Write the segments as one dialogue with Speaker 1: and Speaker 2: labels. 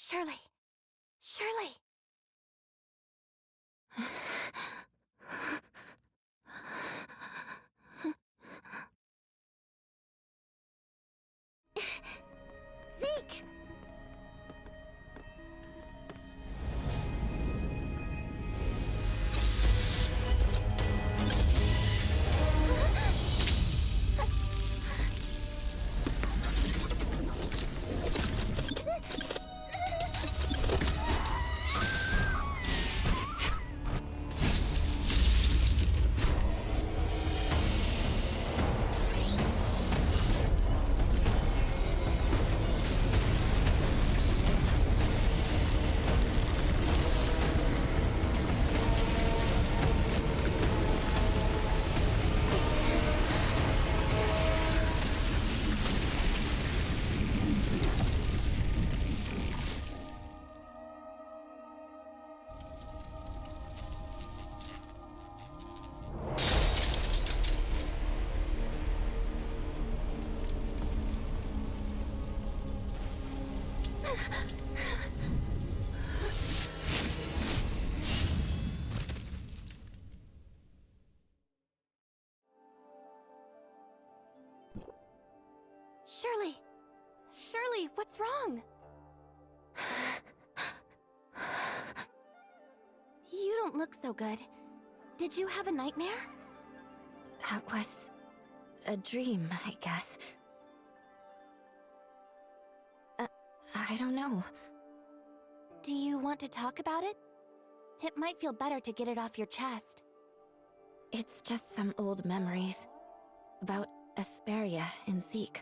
Speaker 1: Shirley! Shirley! Zeke! Shirley! Shirley, what's wrong? You don't look so good. Did you have a nightmare?
Speaker 2: That was a dream, I guess. I don't know.
Speaker 1: Do you want to talk about it? It might feel better to get it off your chest.
Speaker 2: It's just some old memories. About Asperia and Zeke.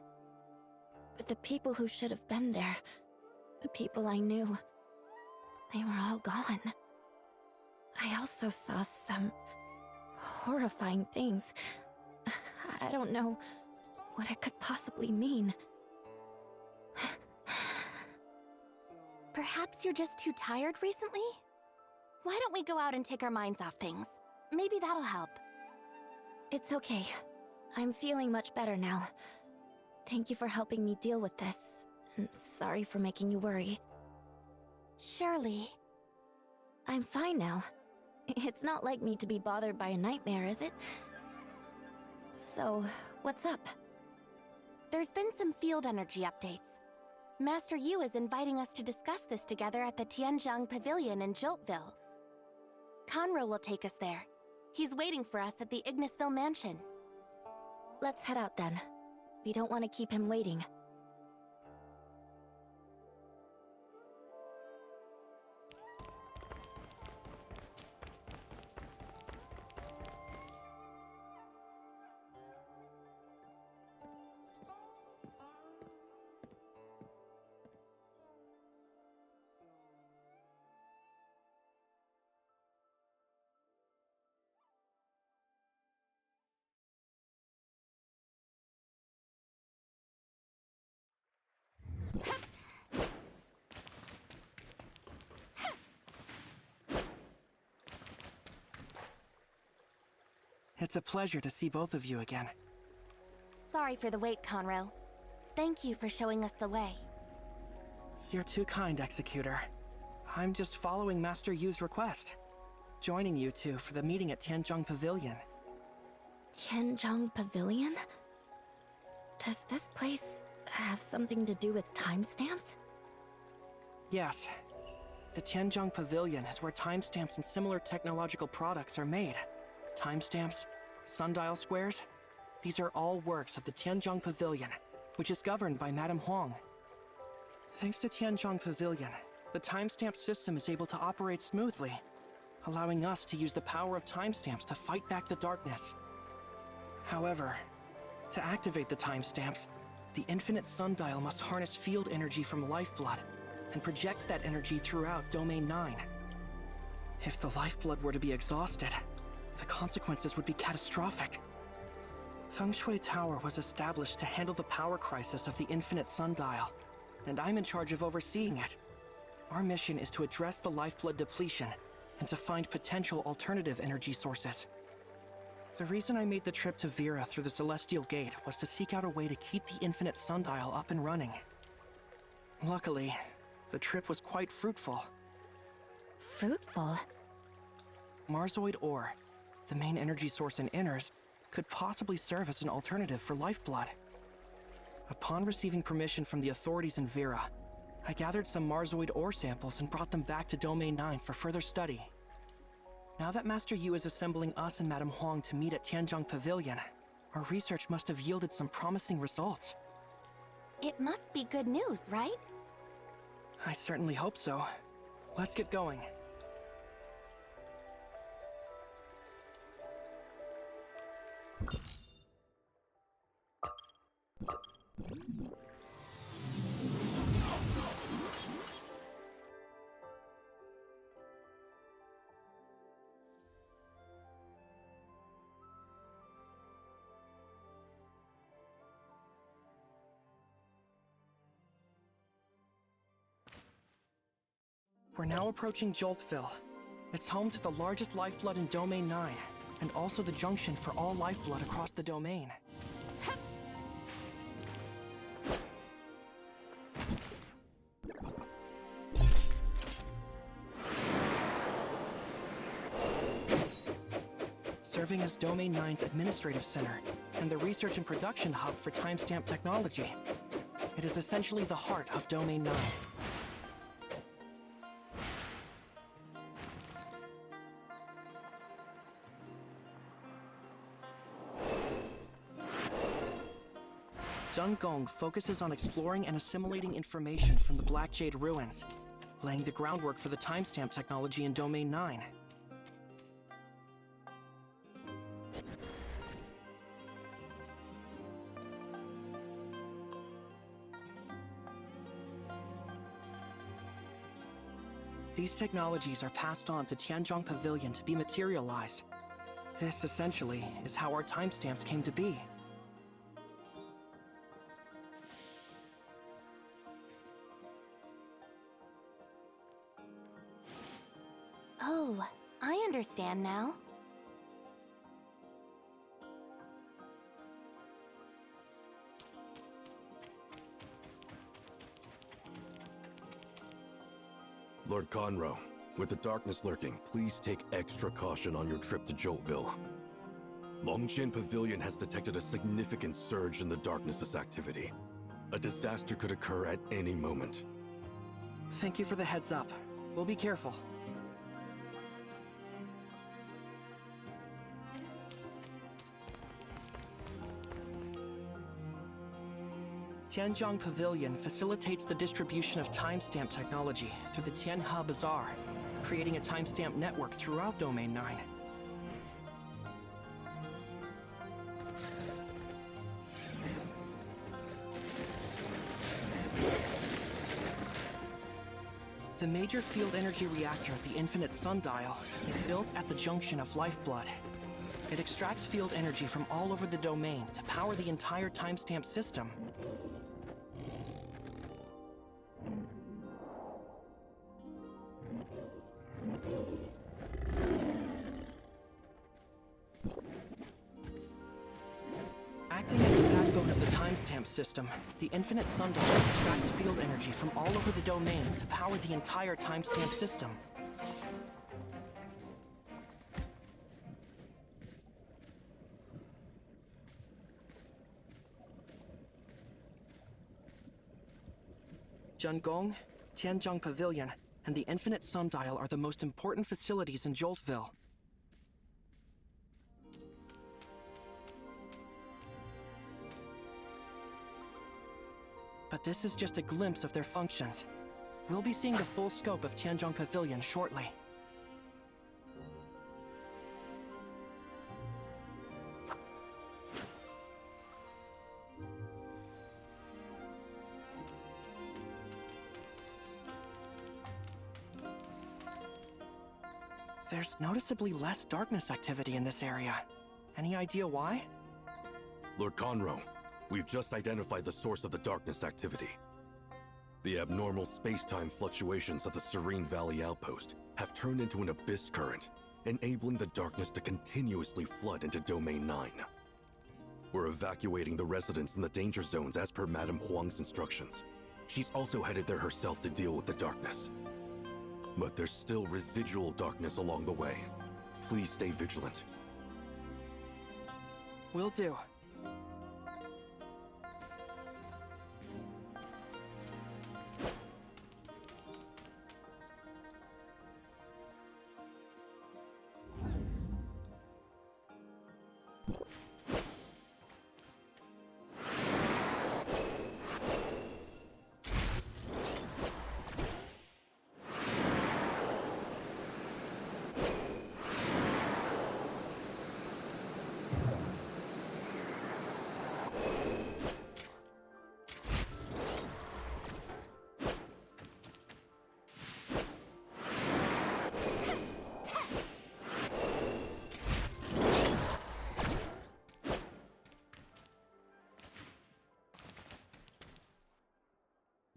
Speaker 2: But the people who should have been there, the people I knew, they were all gone. I also saw some horrifying things. I don't know what it could possibly mean.
Speaker 1: Perhaps you're just too tired recently? Why don't we go out and take our minds off things? Maybe that'll help.
Speaker 2: It's okay. I'm feeling much better now. Thank you for helping me deal with this. And sorry for making you worry.
Speaker 1: Shirley.
Speaker 2: I'm fine now. It's not like me to be bothered by a nightmare, is it? So, what's up?
Speaker 1: There's been some field energy updates. Master Yu is inviting us to discuss this together at the Tianzhong Pavilion in Joltville. Conroe will take us there. He's waiting for us at the Ignisville mansion.
Speaker 2: Let's head out then. We don't want to keep him waiting.
Speaker 3: It's a pleasure to see both of you again.
Speaker 1: Sorry for the wait, Conroe. Thank you for showing us the way.
Speaker 3: You're too kind, Executor. I'm just following Master Yu's request. Joining you two for the meeting at Tianzhong Pavilion.
Speaker 2: Tianzhong Pavilion? Does this place have something to do with timestamps?
Speaker 3: Yes. The Tianzhong Pavilion is where timestamps and similar technological products are made. Timestamps, sundial squares, these are all works of the Tianzhong Pavilion, which is governed by Madame Huang. Thanks to Tianzhong Pavilion, the timestamp system is able to operate smoothly, allowing us to use the power of timestamps to fight back the darkness. However, to activate the timestamps, the infinite sundial must harness field energy from Lifeblood and project that energy throughout Domain 9. If the Lifeblood were to be exhausted, the consequences would be catastrophic. Feng Shui Tower was established to handle the power crisis of the infinite sundial, and I'm in charge of overseeing it. Our mission is to address the lifeblood depletion and to find potential alternative energy sources. The reason I made the trip to Vera through the Celestial Gate was to seek out a way to keep the infinite sundial up and running. Luckily, The trip was quite fruitful.
Speaker 2: Fruitful?
Speaker 3: Marsoid ore, the main energy source in Inners, could possibly serve as an alternative for lifeblood. Upon receiving permission from the authorities in Vera, I gathered some Marsoid ore samples and brought them back to Domain 9 for further study. Now that Master Yu is assembling us and Madame Huang to meet at Tianzhong Pavilion, our research must have yielded some promising results.
Speaker 1: It must be good news, right?
Speaker 3: I certainly hope so. Let's get going. We're now approaching Joltville. It's home to the largest lifeblood in Domain 9, and also the junction for all lifeblood across the domain. Serving as Domain 9's administrative center and the research and production hub for timestamp technology. It is essentially the heart of Domain 9. Zheng Gong focuses on exploring and assimilating information from the Black Jade ruins, laying the groundwork for the timestamp technology in Domain 9. These technologies are passed on to Tianzhong Pavilion to be materialized. This, essentially, is how our timestamps came to be.
Speaker 1: Oh, I understand now.
Speaker 4: Lord Conroe, with the darkness lurking, please take extra caution on your trip to Joltville. Longqian Pavilion has detected a significant surge in the darkness's activity. A disaster could occur at any moment.
Speaker 3: Thank you for the heads up. We'll be careful. Tianzhong Pavilion facilitates the distribution of timestamp technology through the Tianhe Bazaar, creating a timestamp network throughout Domain 9. The major field energy reactor, the Infinite Sundial, is built at the junction of Lifeblood. It extracts field energy from all over the domain to power the entire timestamp system. Acting as the backbone of the timestamp system, the Infinite Sundial extracts field energy from all over the domain to power the entire timestamp system. Zhengong, Tianzhong Pavilion, and the Infinite Sundial are the most important facilities in Joltville. But this is just a glimpse of their functions. We'll be seeing the full scope of Tianzhong Pavilion shortly. There's noticeably less darkness activity in this area. Any idea why?
Speaker 4: Lord Conroe, we've just identified the source of the darkness activity. The abnormal space-time fluctuations of the Serene Valley outpost have turned into an abyss current, enabling the darkness to continuously flood into Domain 9. We're evacuating the residents in the danger zones as per Madame Huang's instructions. She's also headed there herself to deal with the darkness. But there's still residual darkness along the way. Please stay vigilant.
Speaker 3: Will do.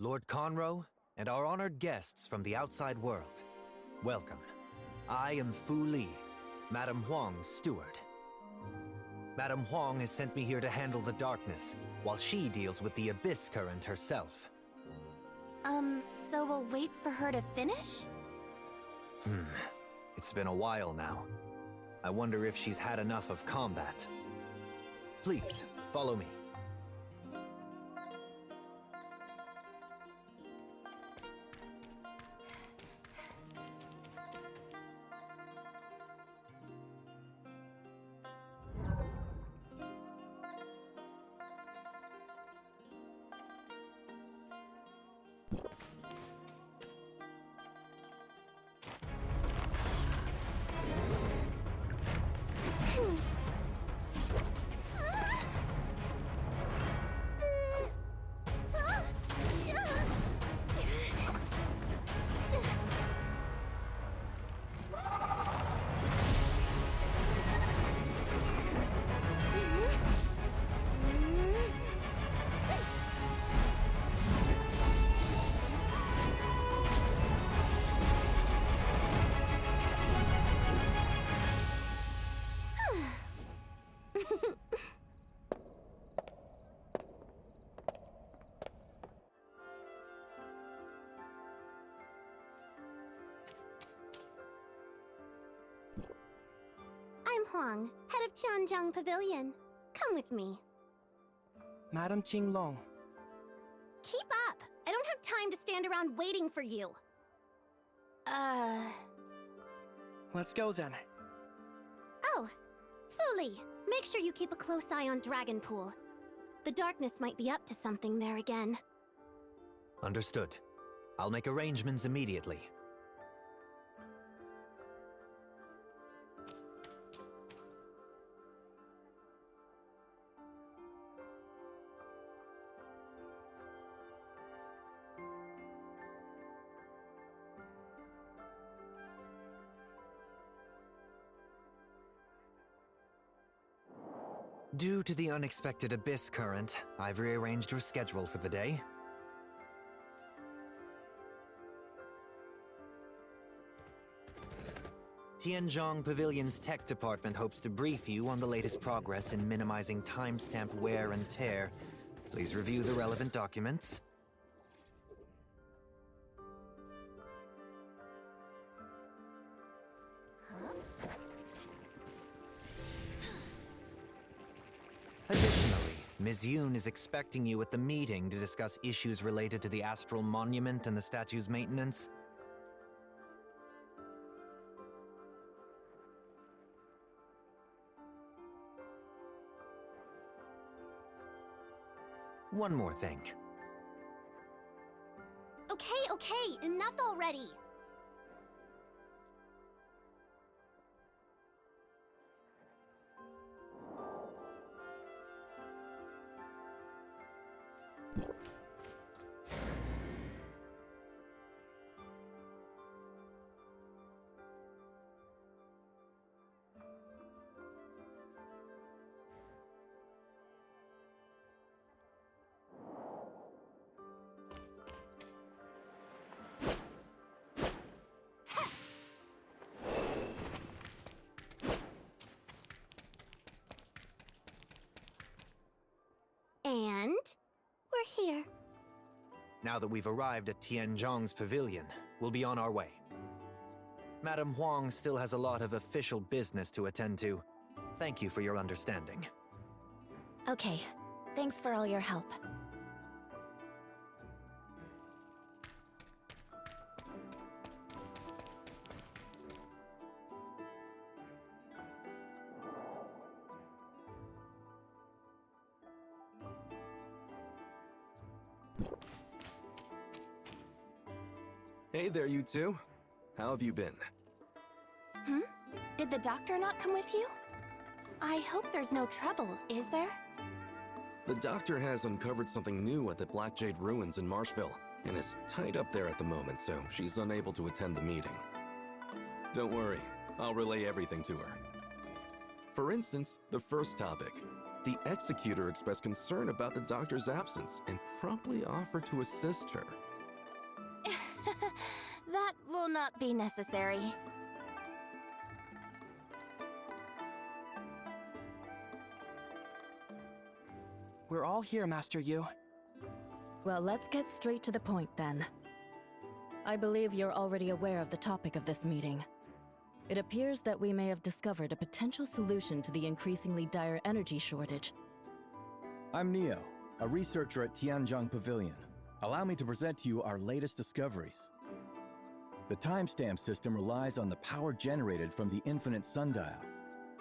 Speaker 5: Lord Conroe, and our honored guests from the outside world, welcome. I am Fu Li, Madame Huang's steward. Madame Huang has sent me here to handle the darkness, while she deals with the Abyss Current herself.
Speaker 1: So we'll wait for her to finish?
Speaker 5: It's been a while now. I wonder if she's had enough of combat. Please, follow me.
Speaker 6: I'm Huang, head of Tianzhong Pavilion. Come with me.
Speaker 3: Madam Qinglong.
Speaker 6: Keep up! I don't have time to stand around waiting for you.
Speaker 3: Let's go then.
Speaker 6: Oh, Fu Li, make sure you keep a close eye on Dragonpool. The darkness might be up to something there again.
Speaker 5: Understood. I'll make arrangements immediately. Due to the unexpected Abyss Current, I've rearranged your schedule for the day. Tianzhong Pavilion's tech department hopes to brief you on the latest progress in minimizing timestamp wear and tear. Please review the relevant documents. Additionally, Ms. Yoon is expecting you at the meeting to discuss issues related to the Astral Monument and the statue's maintenance. One more thing.
Speaker 6: Okay, enough already! And we're here.
Speaker 5: Now that we've arrived at Tianzhong's pavilion, we'll be on our way. Madame Huang still has a lot of official business to attend to. Thank you for your understanding.
Speaker 2: Okay, thanks for all your help.
Speaker 4: Hey there, you two. How have you been?
Speaker 1: Did the doctor not come with you? I hope there's no trouble, is there?
Speaker 4: The doctor has uncovered something new at the Black Jade Ruins in Marshville, and is tied up there at the moment, so she's unable to attend the meeting. Don't worry, I'll relay everything to her. For instance, the first topic. The Executor expressed concern about the doctor's absence, and promptly offered to assist her.
Speaker 1: That will not be necessary.
Speaker 3: We're all here, Master Yu.
Speaker 7: Well, let's get straight to the point then. I believe you're already aware of the topic of this meeting. It appears that we may have discovered a potential solution to the increasingly dire energy shortage.
Speaker 8: I'm Neo, a researcher at Tianzhong Pavilion. Allow me to present to you our latest discoveries. The timestamp system relies on the power generated from the infinite sundial.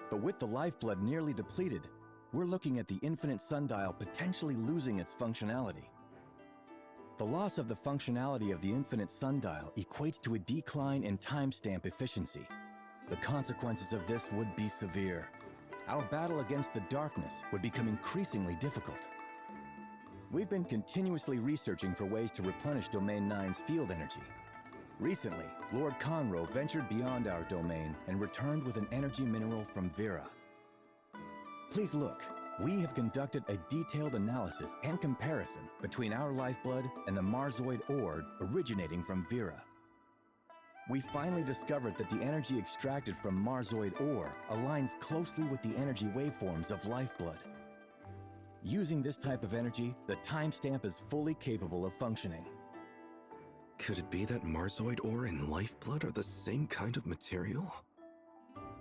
Speaker 8: But with the lifeblood nearly depleted, we're looking at the infinite sundial potentially losing its functionality. The loss of the functionality of the infinite sundial equates to a decline in timestamp efficiency. The consequences of this would be severe. Our battle against the darkness would become increasingly difficult. We've been continuously researching for ways to replenish Domain 9's field energy. Recently, Lord Conroe ventured beyond our domain and returned with an energy mineral from Vera. Please look. We have conducted a detailed analysis and comparison between our lifeblood and the Marzoid ore originating from Vera. We finally discovered that the energy extracted from Marzoid ore aligns closely with the energy waveforms of lifeblood. Using this type of energy, the timestamp is fully capable of functioning.
Speaker 4: Could it be that Marzoid ore and lifeblood are the same kind of material?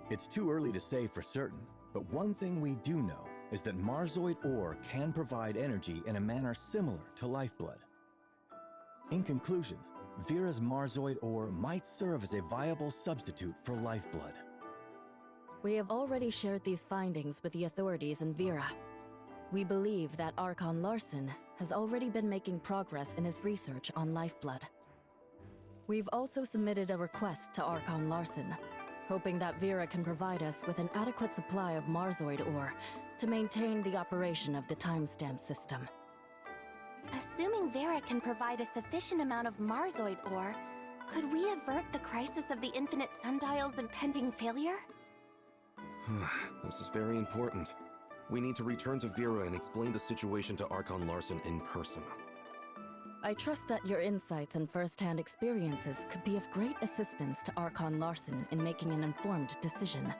Speaker 8: It's too early to say for certain, but one thing we do know is that Marzoid ore can provide energy in a manner similar to lifeblood. In conclusion, Vera's Marzoid ore might serve as a viable substitute for lifeblood.
Speaker 7: We have already shared these findings with the authorities in Vera. We believe that Archon Larsen has already been making progress in his research on lifeblood. We've also submitted a request to Archon Larsen, hoping that Vera can provide us with an adequate supply of Marzoid ore to maintain the operation of the timestamp system.
Speaker 1: Assuming Vera can provide a sufficient amount of Marzoid ore, could we avert the crisis of the Infinite Sundil's impending failure?
Speaker 4: This is very important. We need to return to Vera and explain the situation to Archon Larsen in person.
Speaker 7: I trust that your insights and first-hand experiences could be of great assistance to Archon Larsen in making an informed decision.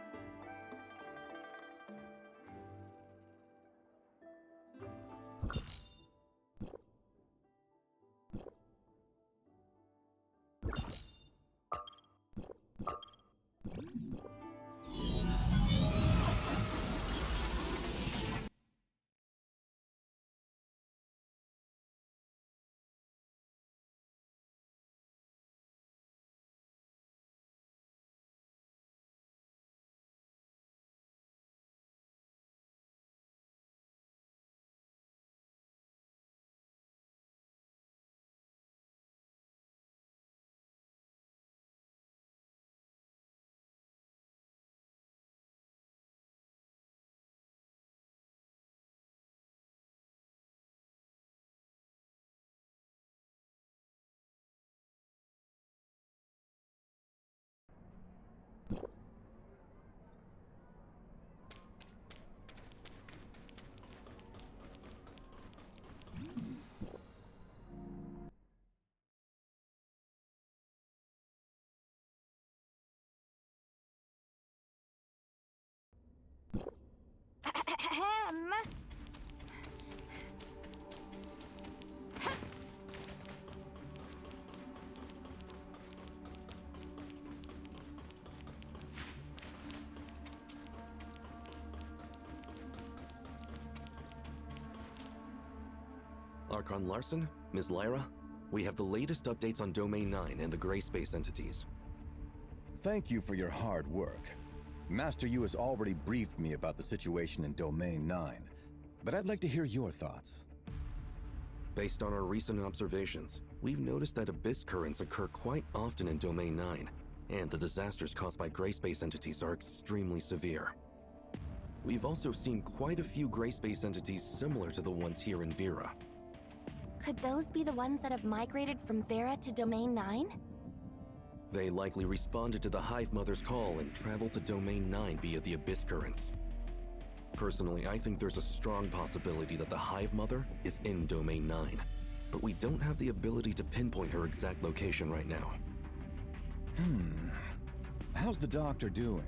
Speaker 1: Ahem.
Speaker 4: Archon Larson, Ms. Lyra, we have the latest updates on Domain 9 and the Gray Space entities.
Speaker 8: Thank you for your hard work. Master Yu has already briefed me about the situation in Domain 9, but I'd like to hear your thoughts.
Speaker 4: Based on our recent observations, we've noticed that abyss currents occur quite often in Domain 9, and the disasters caused by Gray Space entities are extremely severe. We've also seen quite a few Gray Space entities similar to the ones here in Vera.
Speaker 1: Could those be the ones that have migrated from Vera to Domain 9?
Speaker 4: They likely responded to the Hive Mother's call and traveled to Domain 9 via the abyss currents. Personally, I think there's a strong possibility that the Hive Mother is in Domain 9, but we don't have the ability to pinpoint her exact location right now.
Speaker 8: How's the doctor doing?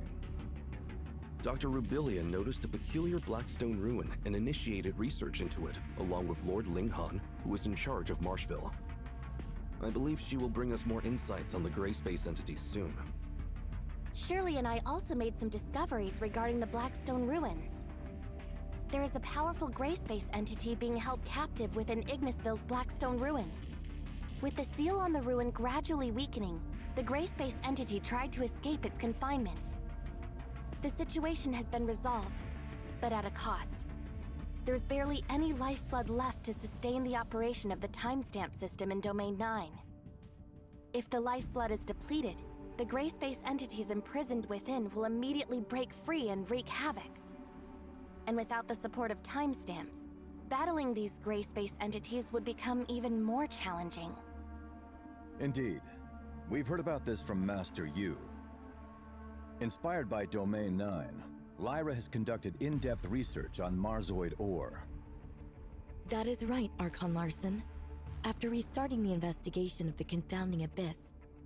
Speaker 4: Dr. Rubilia noticed a peculiar Blackstone ruin and initiated research into it, along with Lord Linghan, who is in charge of Marshville. I believe she will bring us more insights on the Gray Space entities soon.
Speaker 1: Shirley and I also made some discoveries regarding the Blackstone ruins. There is a powerful Gray Space entity being held captive within Ignisville's Blackstone ruin. With the seal on the ruin gradually weakening, the Gray Space entity tried to escape its confinement. The situation has been resolved, but at a cost. There's barely any lifeblood left to sustain the operation of the timestamp system in Domain 9. If the lifeblood is depleted, the Gray Space entities imprisoned within will immediately break free and wreak havoc. And without the support of timestamps, battling these Gray Space entities would become even more challenging.
Speaker 8: Indeed. We've heard about this from Master Yu. Inspired by Domain 9, Lyra has conducted in-depth research on Marzoid ore.
Speaker 2: That is right, Archon Larson. After restarting the investigation of the confounding abyss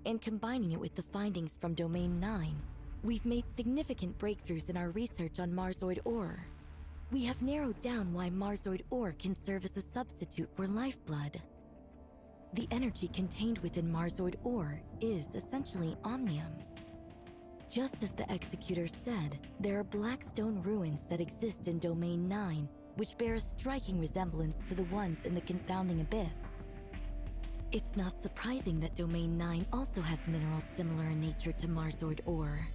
Speaker 2: and combining it with the findings from Domain 9, we've made significant breakthroughs in our research on Marzoid ore. We have narrowed down why Marzoid ore can serve as a substitute for lifeblood. The energy contained within Marzoid ore is essentially omnium. Just as the Executor said, there are Blackstone ruins that exist in Domain 9, which bear a striking resemblance to the ones in the confounding abyss. It's not surprising that Domain 9 also has minerals similar in nature to Marzoid ore.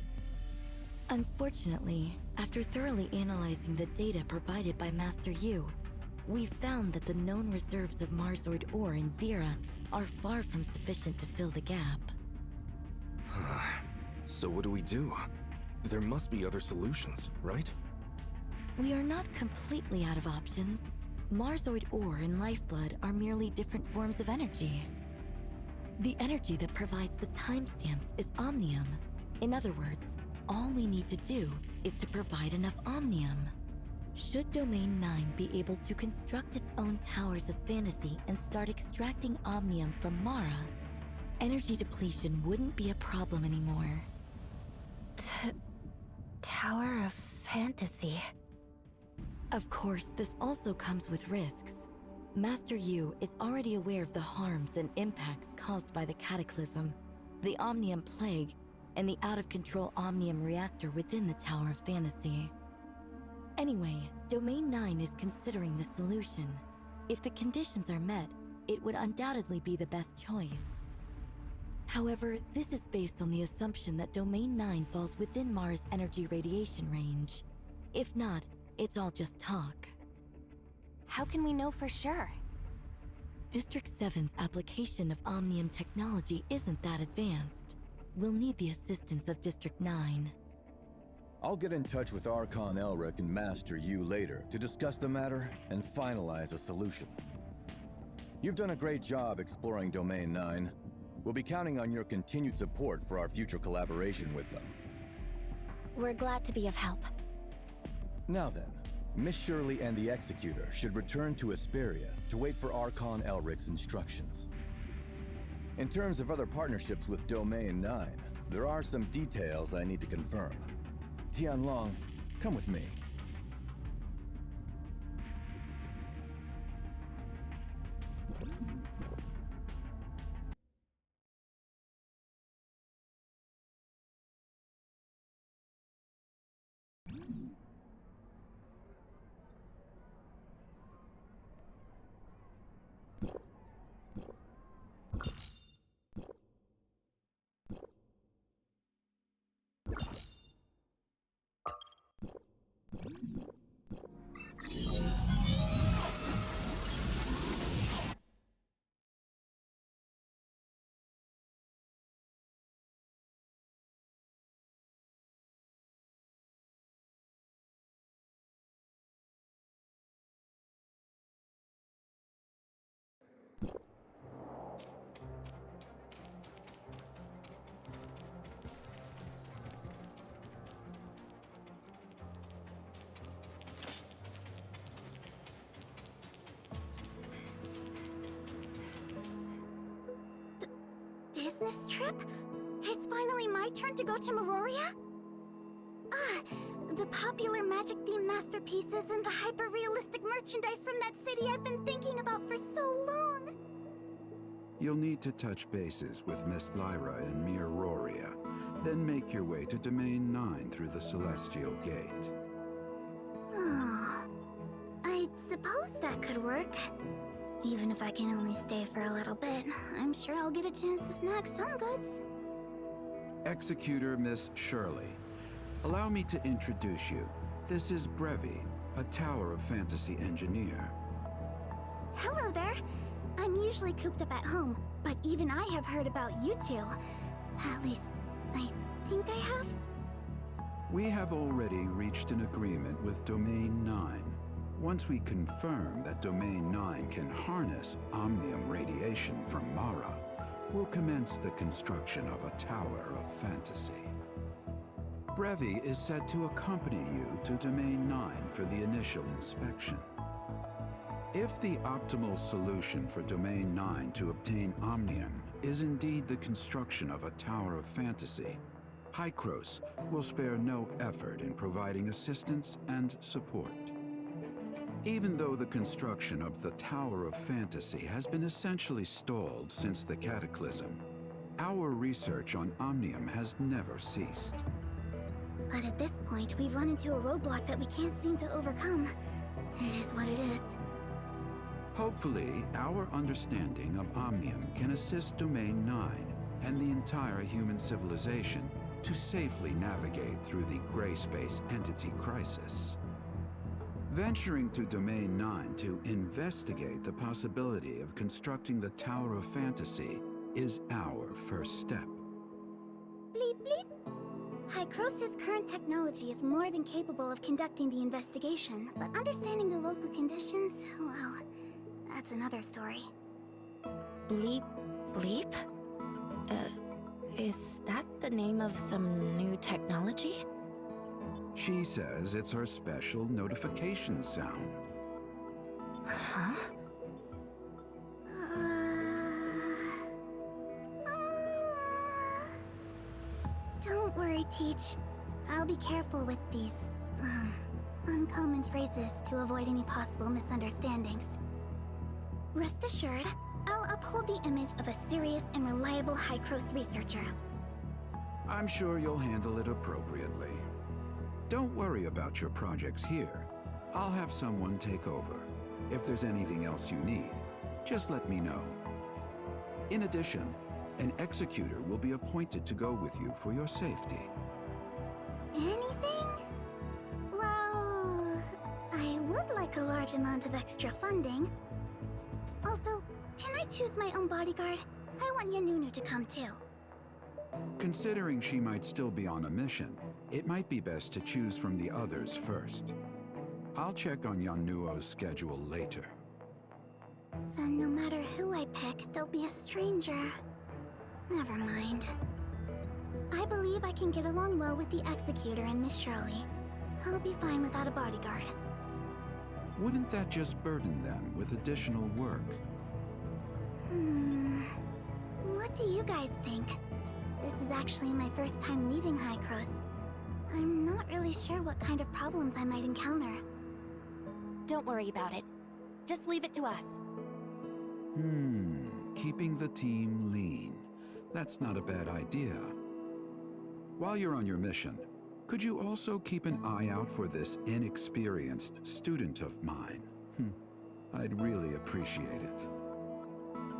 Speaker 2: Unfortunately, after thoroughly analyzing the data provided by Master Yu, we've found that the known reserves of Marzoid ore in Vera are far from sufficient to fill the gap.
Speaker 4: So what do we do? There must be other solutions, right?
Speaker 2: We are not completely out of options. Marzoid ore and lifeblood are merely different forms of energy. The energy that provides the timestamps is omnium. In other words, all we need to do is to provide enough omnium. Should Domain 9 be able to construct its own towers of fantasy and start extracting omnium from Mara, energy depletion wouldn't be a problem anymore.
Speaker 1: Tower of Fantasy.
Speaker 2: Of course, this also comes with risks. Master Yu is already aware of the harms and impacts caused by the Cataclysm, the Omnium Plague, and the out-of-control Omnium Reactor within the Tower of Fantasy. Anyway, Domain 9 is considering the solution. If the conditions are met, it would undoubtedly be the best choice. However, this is based on the assumption that Domain 9 falls within Mara's energy radiation range. If not, it's all just talk.
Speaker 1: How can we know for sure?
Speaker 2: District 7's application of Omnium technology isn't that advanced. We'll need the assistance of District 9.
Speaker 8: I'll get in touch with Archon Elric and Master Yu later to discuss the matter and finalize a solution. You've done a great job exploring Domain 9. We'll be counting on your continued support for our future collaboration with them.
Speaker 1: We're glad to be of help.
Speaker 8: Now then, Miss Shirley and the Executor should return to Asperia to wait for Archon Elric's instructions. In terms of other partnerships with Domain 9, there are some details I need to confirm. Tianlong, come with me.
Speaker 6: business trip? It's finally my turn to go to Meroria? Ah, the popular magic-themed masterpieces and the hyper-realistic merchandise from that city I've been thinking about for so long.
Speaker 9: You'll need to touch bases with Miss Lyra in Meroria, then make your way to Domain 9 through the Celestial Gate.
Speaker 6: Oh, I suppose that could work. Even if I can only stay for a little bit, I'm sure I'll get a chance to snag some goods.
Speaker 9: Executor Miss Shirley, allow me to introduce you. This is Brevi, a Tower of Fantasy engineer.
Speaker 6: Hello there. I'm usually cooped up at home, but even I have heard about you two. At least, I think I have.
Speaker 9: We have already reached an agreement with Domain 9. Once we confirm that Domain 9 can harness Omnium radiation from Mara, we'll commence the construction of a Tower of Fantasy. Brevi is set to accompany you to Domain 9 for the initial inspection. If the optimal solution for Domain 9 to obtain Omnium is indeed the construction of a Tower of Fantasy, Hykros will spare no effort in providing assistance and support. Even though the construction of the Tower of Fantasy has been essentially stalled since the Cataclysm, our research on Omnium has never ceased.
Speaker 6: But at this point, we've run into a roadblock that we can't seem to overcome. It is what it is.
Speaker 9: Hopefully, our understanding of Omnium can assist Domain 9 and the entire human civilization to safely navigate through the gray space entity crisis. Venturing to Domain 9 to investigate the possibility of constructing the Tower of Fantasy is our first step.
Speaker 6: Bleep bleep. Hykros' current technology is more than capable of conducting the investigation, but understanding the local conditions, well, that's another story.
Speaker 2: Bleep Bleep? Is that the name of some new technology?
Speaker 9: She says it's her special notification sound.
Speaker 2: Huh?
Speaker 6: Don't worry, Teach. I'll be careful with these, uncommon phrases to avoid any possible misunderstandings. Rest assured, I'll uphold the image of a serious and reliable Hykros researcher.
Speaker 9: I'm sure you'll handle it appropriately. Don't worry about your projects here. I'll have someone take over. If there's anything else you need, just let me know. In addition, an executor will be appointed to go with you for your safety.
Speaker 6: Anything? Well, I would like a large amount of extra funding. Also, can I choose my own bodyguard? I want Yanunu to come too.
Speaker 9: Considering she might still be on a mission, it might be best to choose from the others first. I'll check on Yanuo's schedule later.
Speaker 6: Then no matter who I pick, there'll be a stranger. Never mind. I believe I can get along well with the Executor and Miss Shirley. I'll be fine without a bodyguard.
Speaker 9: Wouldn't that just burden them with additional work?
Speaker 6: What do you guys think? This is actually my first time leaving Hykros. I'm not really sure what kind of problems I might encounter.
Speaker 1: Don't worry about it. Just leave it to us.
Speaker 9: Keeping the team lean. That's not a bad idea. While you're on your mission, could you also keep an eye out for this inexperienced student of mine? I'd really appreciate it.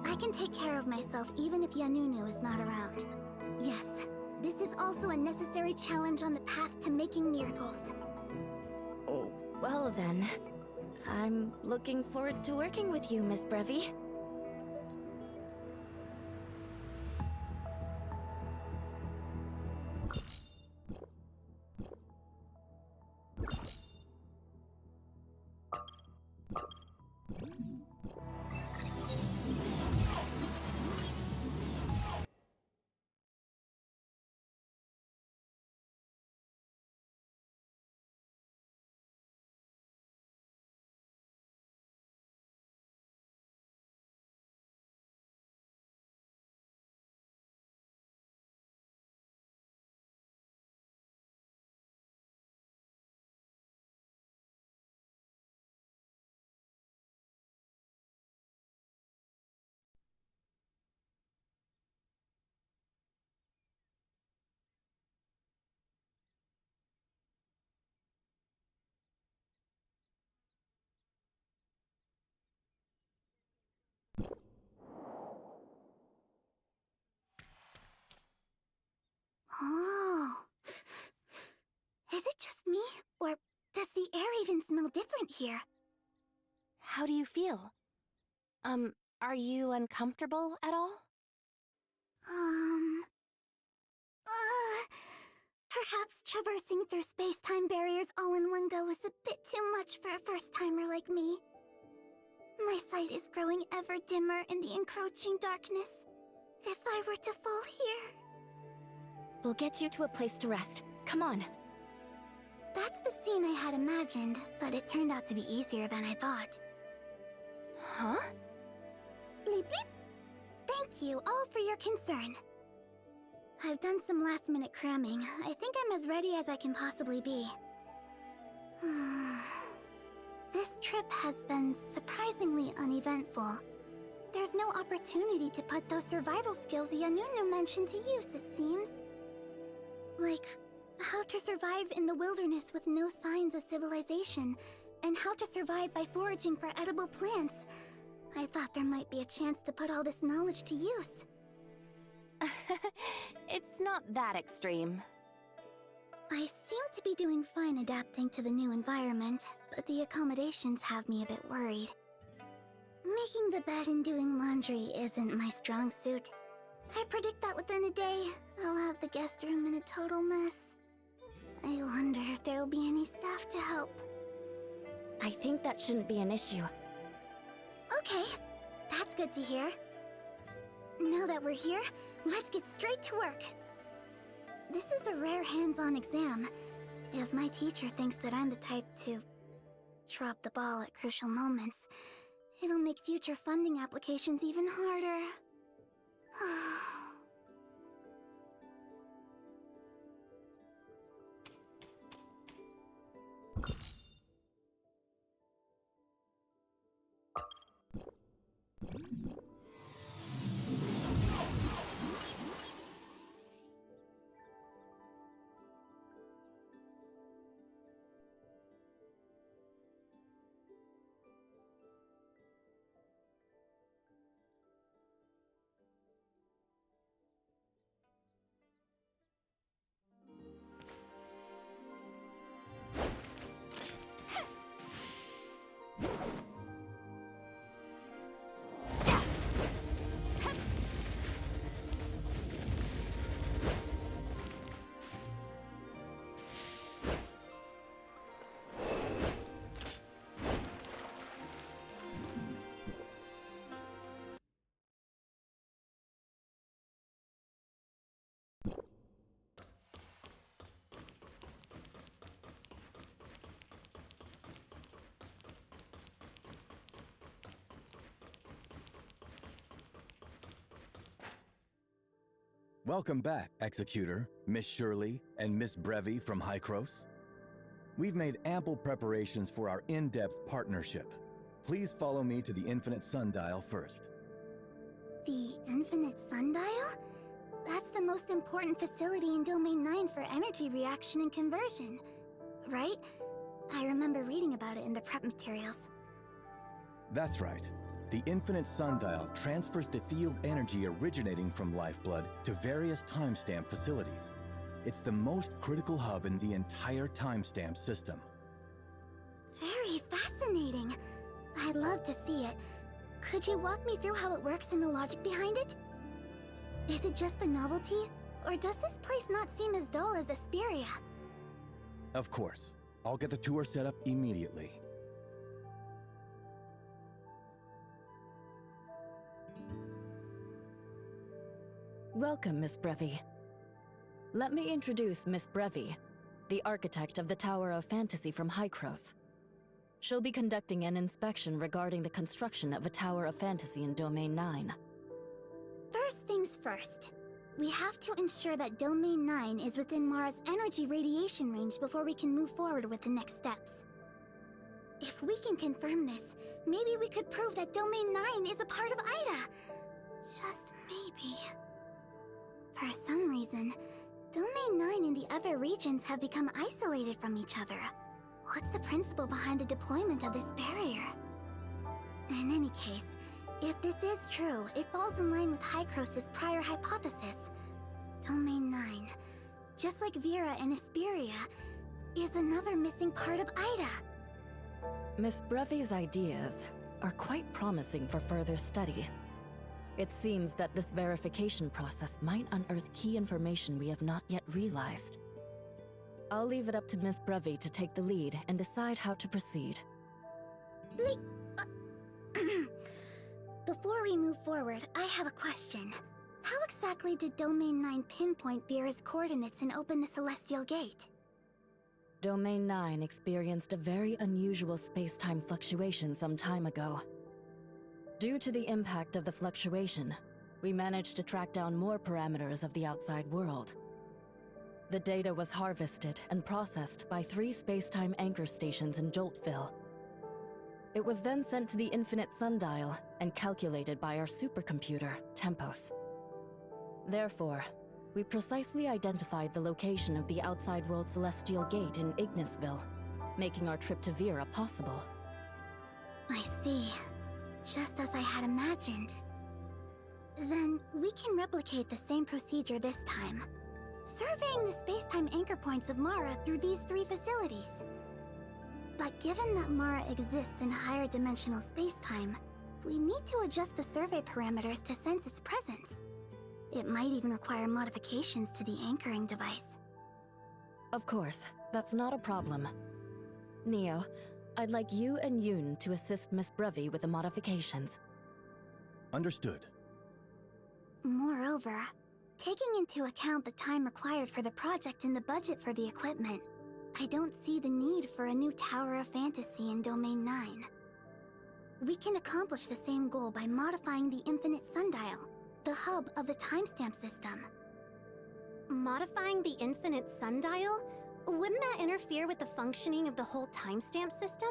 Speaker 6: I can take care of myself even if Yanunu is not around. Yes, this is also a necessary challenge on the path to making miracles.
Speaker 2: Oh, well then. I'm looking forward to working with you, Miss Brevi.
Speaker 6: Oh. Is it just me? Or does the air even smell different here?
Speaker 1: How do you feel? Are you uncomfortable at all?
Speaker 6: Perhaps traversing through space-time barriers all in one go is a bit too much for a first-timer like me. My sight is growing ever dimmer in the encroaching darkness. If I were to fall here...
Speaker 2: We'll get you to a place to rest. Come on.
Speaker 6: That's the scene I had imagined, but it turned out to be easier than I thought.
Speaker 1: Huh?
Speaker 6: Bleep bleep. Thank you all for your concern. I've done some last-minute cramming. I think I'm as ready as I can possibly be. This trip has been surprisingly uneventful. There's no opportunity to put those survival skills Yanunu mentioned to use, it seems. Like, how to survive in the wilderness with no signs of civilization, and how to survive by foraging for edible plants. I thought there might be a chance to put all this knowledge to use.
Speaker 1: It's not that extreme.
Speaker 6: I seem to be doing fine adapting to the new environment, but the accommodations have me a bit worried. Making the bed and doing laundry isn't my strong suit. I predict that within a day, I'll have the guest room in a total mess. I wonder if there'll be any staff to help.
Speaker 2: I think that shouldn't be an issue.
Speaker 6: Okay, that's good to hear. Now that we're here, let's get straight to work. This is a rare hands-on exam. If my teacher thinks that I'm the type to drop the ball at crucial moments, it'll make future funding applications even harder.
Speaker 8: Welcome back, Executor, Miss Shirley, and Miss Brevi from Hykros. We've made ample preparations for our in-depth partnership. Please follow me to the Infinite Sundial first.
Speaker 6: The Infinite Sundial? That's the most important facility in Domain 9 for energy reaction and conversion, right? I remember reading about it in the prep materials.
Speaker 8: That's right. The Infinite Sundial transfers the field energy originating from Lifeblood to various timestamp facilities. It's the most critical hub in the entire timestamp system.
Speaker 6: Very fascinating. I'd love to see it. Could you walk me through how it works and the logic behind it? Is it just the novelty, or does this place not seem as dull as Asperia?
Speaker 8: Of course. I'll get the tour set up immediately.
Speaker 7: Welcome, Miss Brevi. Let me introduce Miss Brevi, the architect of the Tower of Fantasy from Hykros. She'll be conducting an inspection regarding the construction of a Tower of Fantasy in Domain 9.
Speaker 6: First things first. We have to ensure that Domain 9 is within Mara's energy radiation range before we can move forward with the next steps. If we can confirm this, maybe we could prove that Domain 9 is a part of Ida. Just maybe. For some reason, Domain 9 and the other regions have become isolated from each other. What's the principle behind the deployment of this barrier? In any case, if this is true, it falls in line with Hykros' prior hypothesis. Domain 9. just like Vera and Hesperia, is another missing part of Ida.
Speaker 7: Miss Brevi's ideas are quite promising for further study. It seems that this verification process might unearth key information we have not yet realized. I'll leave it up to Miss Brevi to take the lead and decide how to proceed.
Speaker 6: Before we move forward, I have a question. How exactly did Domain 9 pinpoint Vera's coordinates and open the Celestial Gate?
Speaker 7: Domain 9 experienced a very unusual space-time fluctuation some time ago. Due to the impact of the fluctuation, we managed to track down more parameters of the outside world. The data was harvested and processed by 3 space-time anchor stations in Joltville. It was then sent to the Infinite Sundial and calculated by our supercomputer, Tempos. Therefore, we precisely identified the location of the outside world Celestial Gate in Ignisville, making our trip to Vera possible.
Speaker 6: I see. Just as I had imagined. Then, we can replicate the same procedure this time. Surveying the space-time anchor points of Mara through these 3 facilities. But given that Mara exists in higher dimensional space-time, we need to adjust the survey parameters to sense its presence. It might even require modifications to the anchoring device.
Speaker 7: Of course, that's not a problem. Neo, I'd like you and Yoon to assist Miss Brevi with the modifications.
Speaker 8: Understood.
Speaker 6: Moreover, taking into account the time required for the project and the budget for the equipment, I don't see the need for a new Tower of Fantasy in Domain 9. We can accomplish the same goal by modifying the Infinite Sundial, the hub of the timestamp system.
Speaker 1: Modifying the Infinite Sundial? Wouldn't that interfere with the functioning of the whole timestamp system?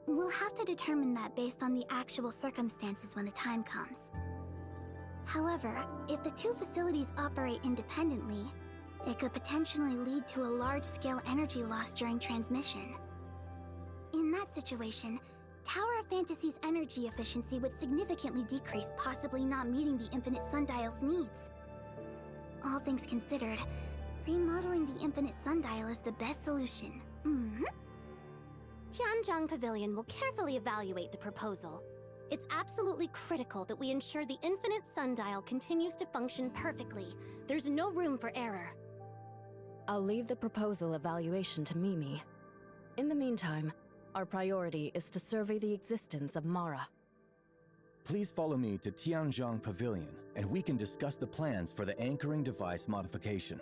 Speaker 6: We'll have to determine that based on the actual circumstances when the time comes. However, if the 2 facilities operate independently, it could potentially lead to a large-scale energy loss during transmission. In that situation, Tower of Fantasy's energy efficiency would significantly decrease, possibly not meeting the Infinite Sundial's needs. All things considered, remodeling the Infinite Sundial is the best solution.
Speaker 1: Tianzhong Pavilion will carefully evaluate the proposal. It's absolutely critical that we ensure the Infinite Sundial continues to function perfectly. There's no room for error.
Speaker 7: I'll leave the proposal evaluation to Mimi. In the meantime, our priority is to survey the existence of Mara.
Speaker 8: Please follow me to Tianzhong Pavilion, and we can discuss the plans for the anchoring device modification.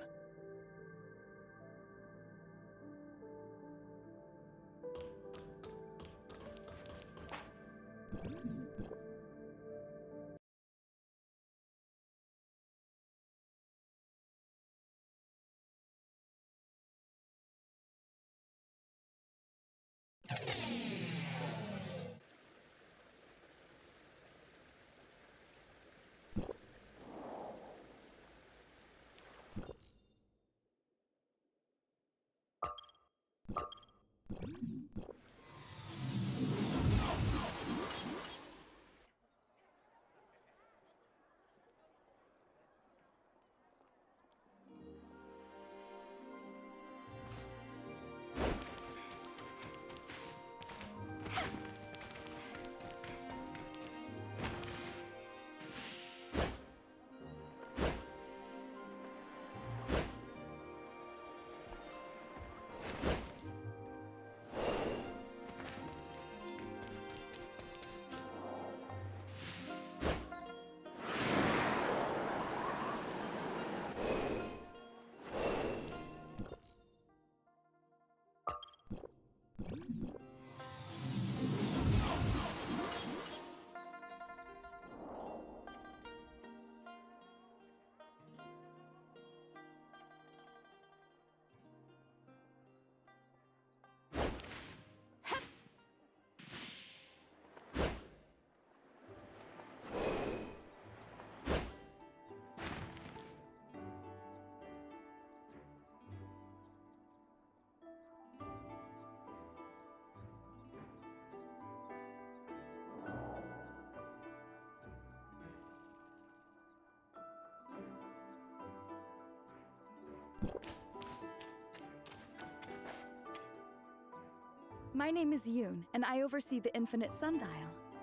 Speaker 10: My name is Yoon, and I oversee the Infinite Sundial.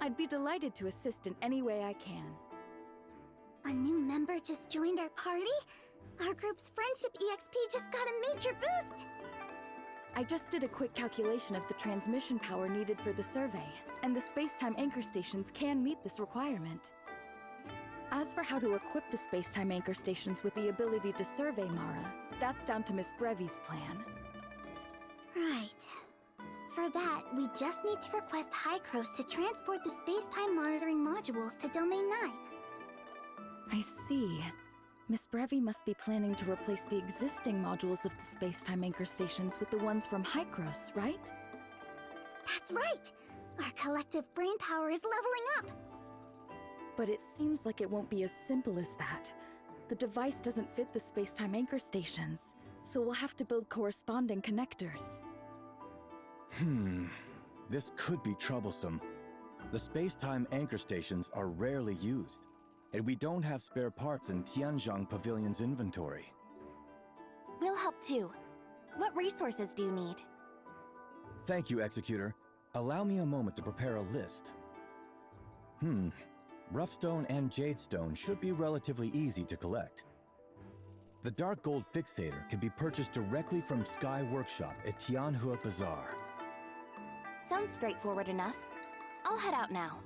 Speaker 10: I'd be delighted to assist in any way I can.
Speaker 6: A new member just joined our party? Our group's friendship EXP just got a major boost!
Speaker 10: I just did a quick calculation of the transmission power needed for the survey, and the space-time anchor stations can meet this requirement. As for how to equip the space-time anchor stations with the ability to survey Mara, that's down to Miss Brevi's plan.
Speaker 6: Right. For that, we just need to request Hycros to transport the space-time monitoring modules to Domain 9.
Speaker 10: I see. Miss Brevi must be planning to replace the existing modules of the space-time anchor stations with the ones from Hycros, right?
Speaker 6: That's right! Our collective brain power is leveling up!
Speaker 10: But it seems like it won't be as simple as that. The device doesn't fit the space-time anchor stations, so we'll have to build corresponding connectors.
Speaker 8: This could be troublesome. The space-time anchor stations are rarely used, and we don't have spare parts in Tianzhong Pavilion's inventory.
Speaker 1: We'll help too. What resources do you need?
Speaker 8: Thank you, Executor. Allow me a moment to prepare a list. Roughstone and Jadestone should be relatively easy to collect. The Dark Gold Fixator can be purchased directly from Sky Workshop at Tianhua Bazaar.
Speaker 1: Sounds straightforward enough. I'll head out now.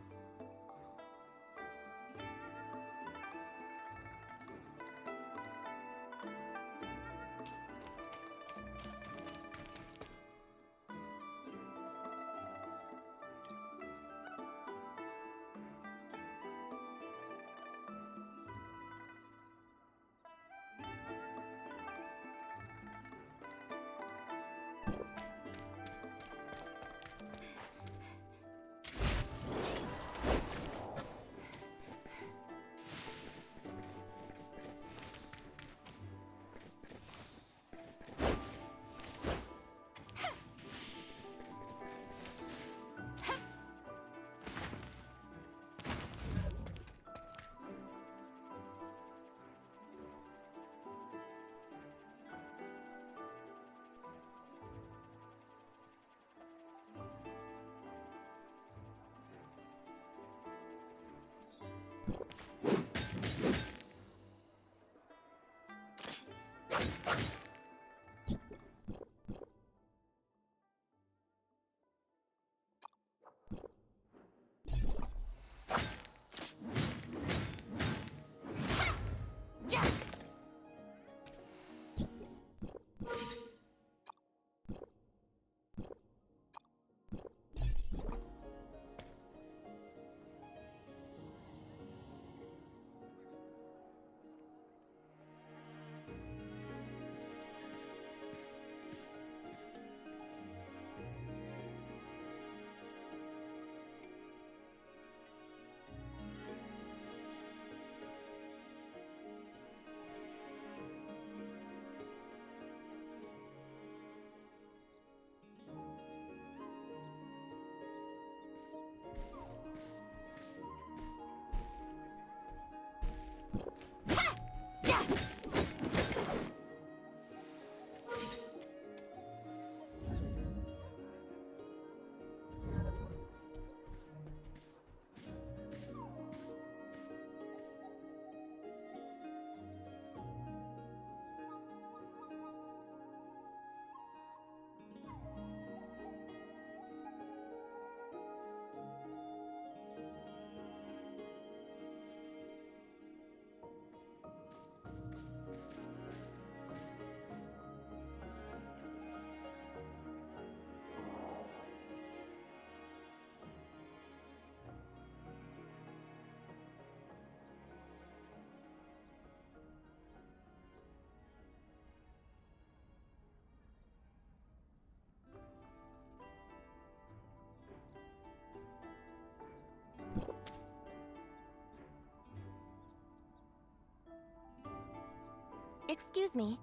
Speaker 1: Excuse me,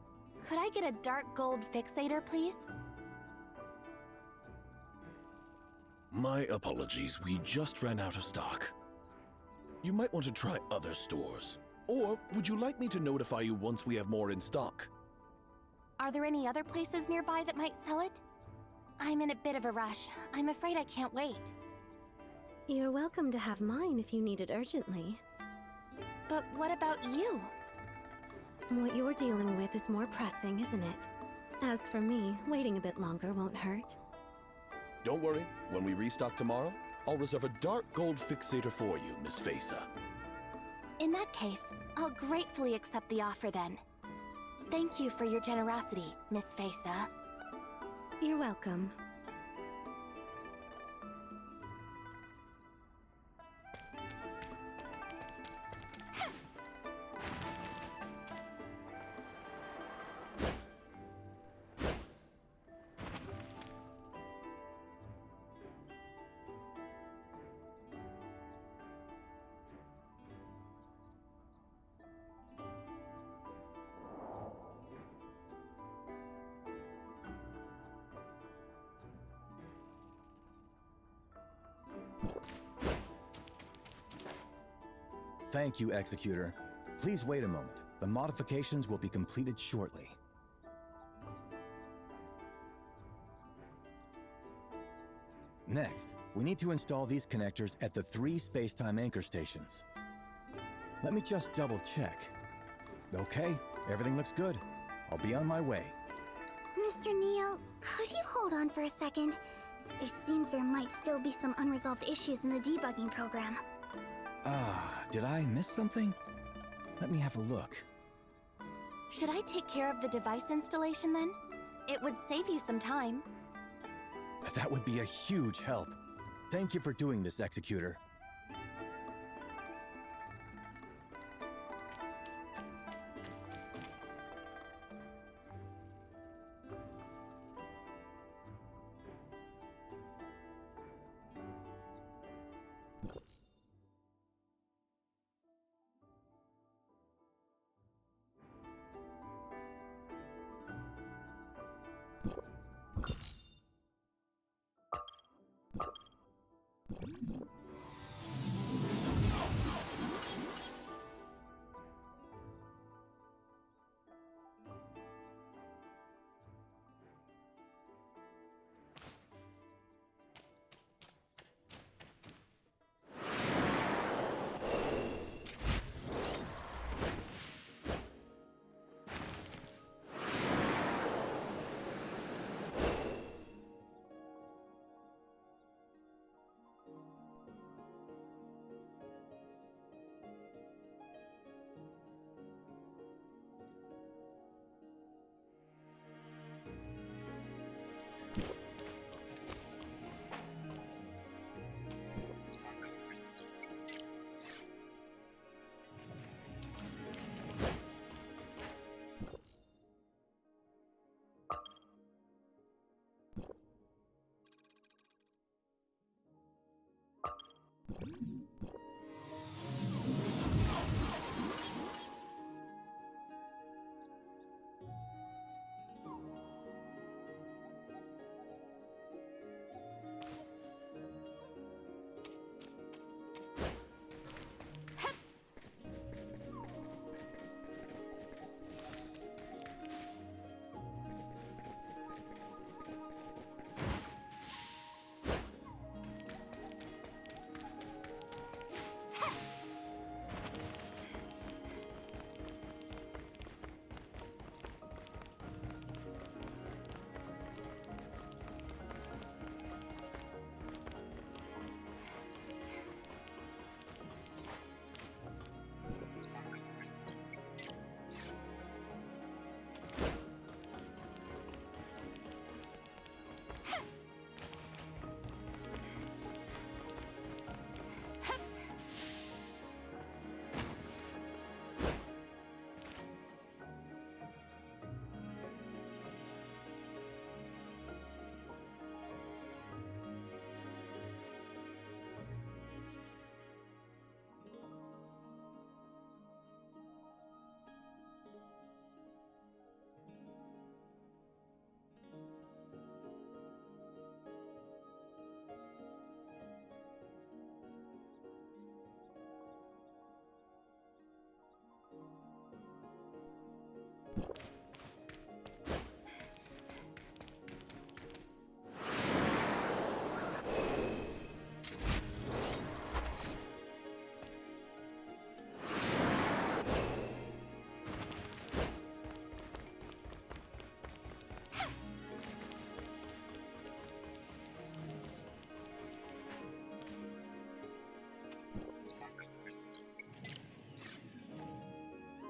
Speaker 1: could I get a dark gold fixator, please?
Speaker 11: My apologies, we just ran out of stock. You might want to try other stores. Or would you like me to notify you once we have more in stock?
Speaker 1: Are there any other places nearby that might sell it? I'm in a bit of a rush. I'm afraid I can't wait.
Speaker 12: You're welcome to have mine if you need it urgently.
Speaker 1: But what about you?
Speaker 12: What you're dealing with is more pressing, isn't it? As for me, waiting a bit longer won't hurt.
Speaker 11: Don't worry, when we restock tomorrow, I'll reserve a dark gold fixator for you, Miss Fesa.
Speaker 1: In that case, I'll gratefully accept the offer then. Thank you for your generosity, Miss Fesa.
Speaker 12: You're welcome.
Speaker 8: Thank you, Executor. Please wait a moment. The modifications will be completed shortly. Next, we need to install these connectors at the 3 space-time anchor stations. Let me just double-check. Okay, everything looks good. I'll be on my way.
Speaker 6: Mr. Neo, could you hold on for a second? It seems there might still be some unresolved issues in the debugging program.
Speaker 8: Did I miss something? Let me have a look.
Speaker 1: Should I take care of the device installation then? It would save you some time.
Speaker 8: That would be a huge help. Thank you for doing this, Executor.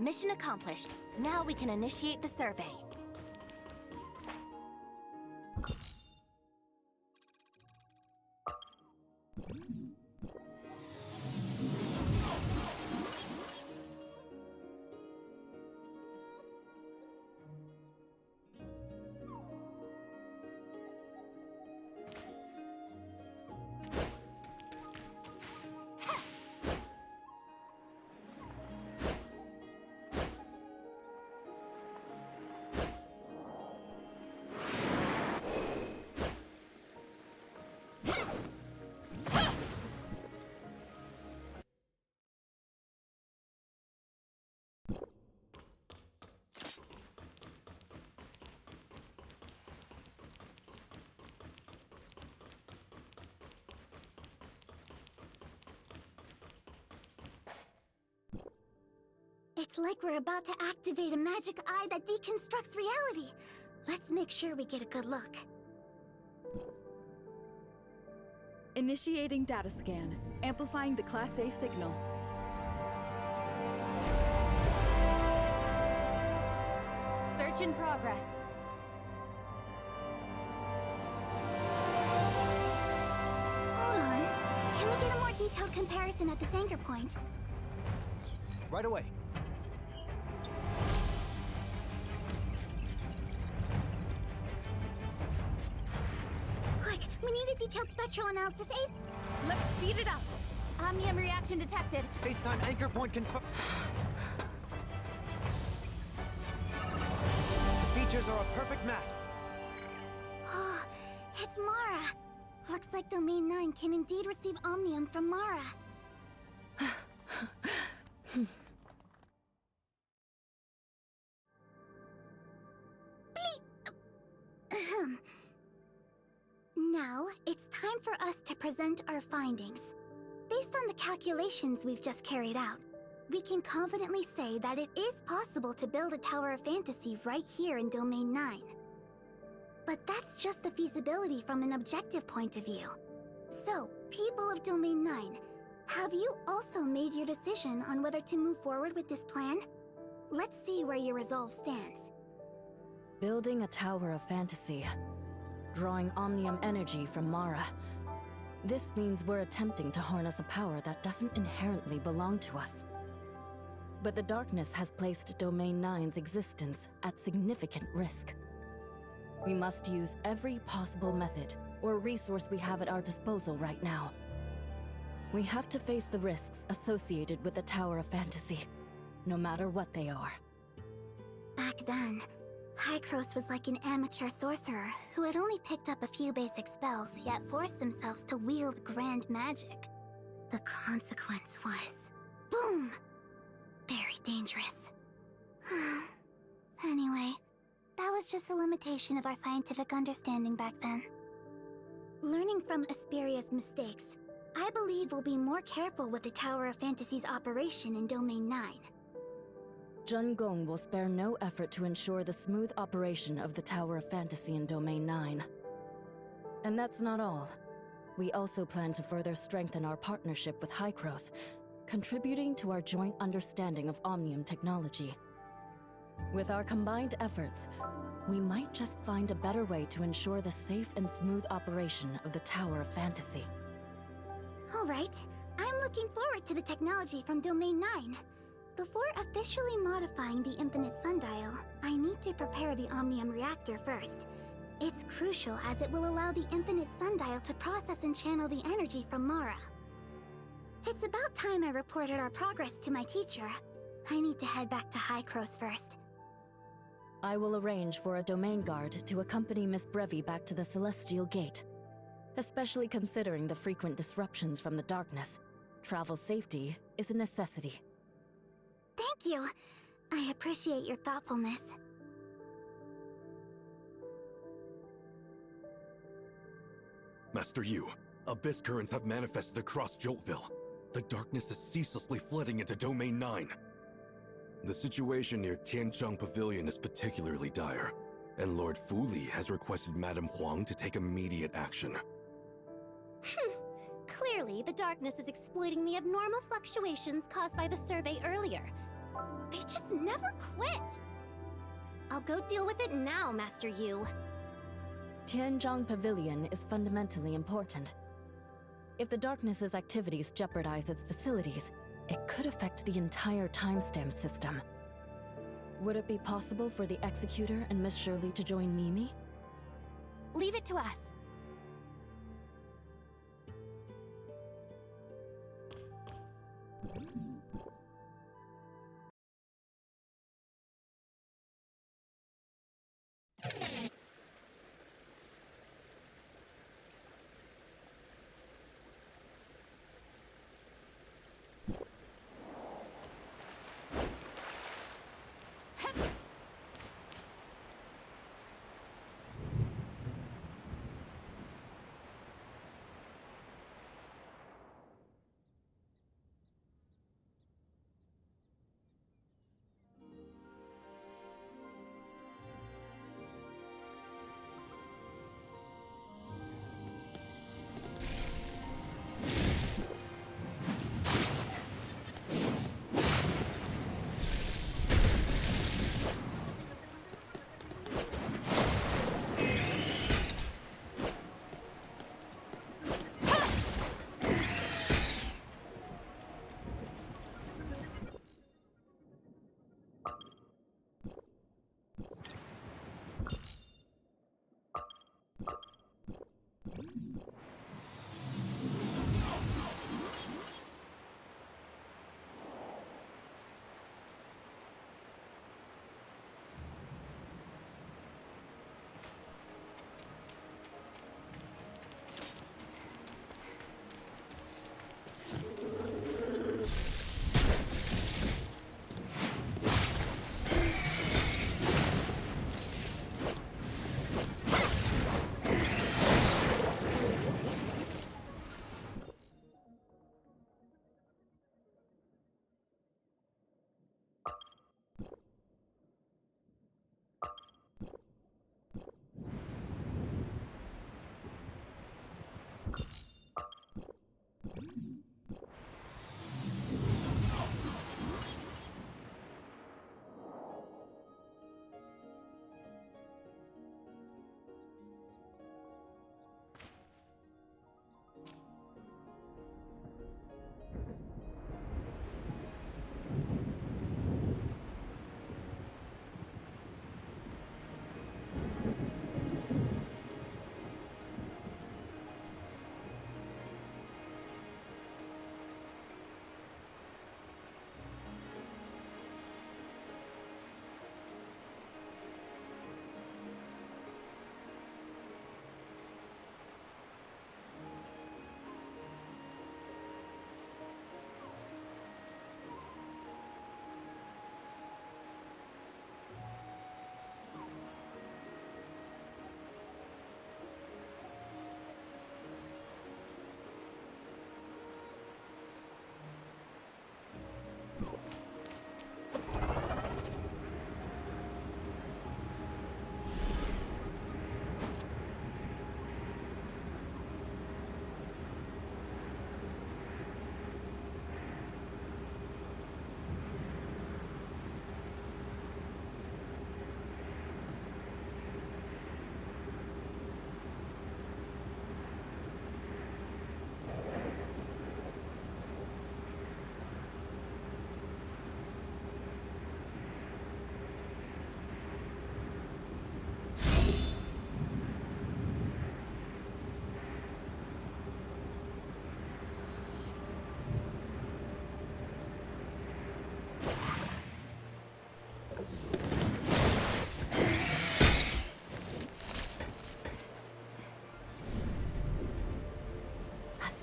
Speaker 1: Mission accomplished. Now we can initiate the survey.
Speaker 6: It's like we're about to activate a magic eye that deconstructs reality. Let's make sure we get a good look.
Speaker 10: Initiating data scan. Amplifying the Class A signal.
Speaker 1: Search in progress.
Speaker 6: Hold on. Can we get a more detailed comparison at this anchor point?
Speaker 5: Right away.
Speaker 6: Quick, we need a detailed spectral analysis.
Speaker 1: Let's speed it up. Omnium reaction detected.
Speaker 5: Space-time anchor point confirmed. The features are a perfect match.
Speaker 6: Oh, it's Mara. Looks like Domain 9 can indeed receive Omnium from Mara. Now, it's time for us to present our findings. Based on the calculations we've just carried out, we can confidently say that it is possible to build a Tower of Fantasy right here in Domain 9. But that's just the feasibility from an objective point of view. So, people of Domain 9, have you also made your decision on whether to move forward with this plan? Let's see where your resolve stands.
Speaker 7: Building a Tower of Fantasy. Drawing Omnium energy from Mara. This means we're attempting to harness a power that doesn't inherently belong to us. But the darkness has placed Domain 9's existence at significant risk. We must use every possible method or resource we have at our disposal right now. We have to face the risks associated with the Tower of Fantasy, no matter what they are.
Speaker 6: Back then, Hykros was like an amateur sorcerer who had only picked up a few basic spells, yet forced themselves to wield grand magic. The consequence was... boom! Very dangerous. Anyway, that was just a limitation of our scientific understanding back then. Learning from Asperia's mistakes, I believe we'll be more careful with the Tower of Fantasy's operation in Domain 9.
Speaker 7: Jun Gong will spare no effort to ensure the smooth operation of the Tower of Fantasy in Domain 9. And that's not all. We also plan to further strengthen our partnership with Hykros, contributing to our joint understanding of Omnium technology. With our combined efforts, we might just find a better way to ensure the safe and smooth operation of the Tower of Fantasy.
Speaker 6: Alright, I'm looking forward to the technology from Domain 9. Before officially modifying the Infinite Sundial, I need to prepare the Omnium Reactor first. It's crucial as it will allow the Infinite Sundial to process and channel the energy from Mara. It's about time I reported our progress to my teacher. I need to head back to Hykros first.
Speaker 7: I will arrange for a domain guard to accompany Miss Brevi back to the Celestial Gate. Especially considering the frequent disruptions from the darkness, travel safety is a necessity.
Speaker 6: Thank you. I appreciate your thoughtfulness.
Speaker 4: Master Yu, abyss currents have manifested across Joltville. The darkness is ceaselessly flooding into Domain 9. The situation near Tianzhong Pavilion is particularly dire, and Lord Fu Li has requested Madame Huang to take immediate action.
Speaker 1: Clearly, the darkness is exploiting the abnormal fluctuations caused by the survey earlier.
Speaker 6: They just never quit! I'll go deal with it now, Master Yu.
Speaker 7: Tianzhong Pavilion is fundamentally important. If the Darkness's activities jeopardize its facilities, it could affect the entire timestamp system. Would it be possible for the Executor and Miss Shirley to join Mimi?
Speaker 1: Leave it to us.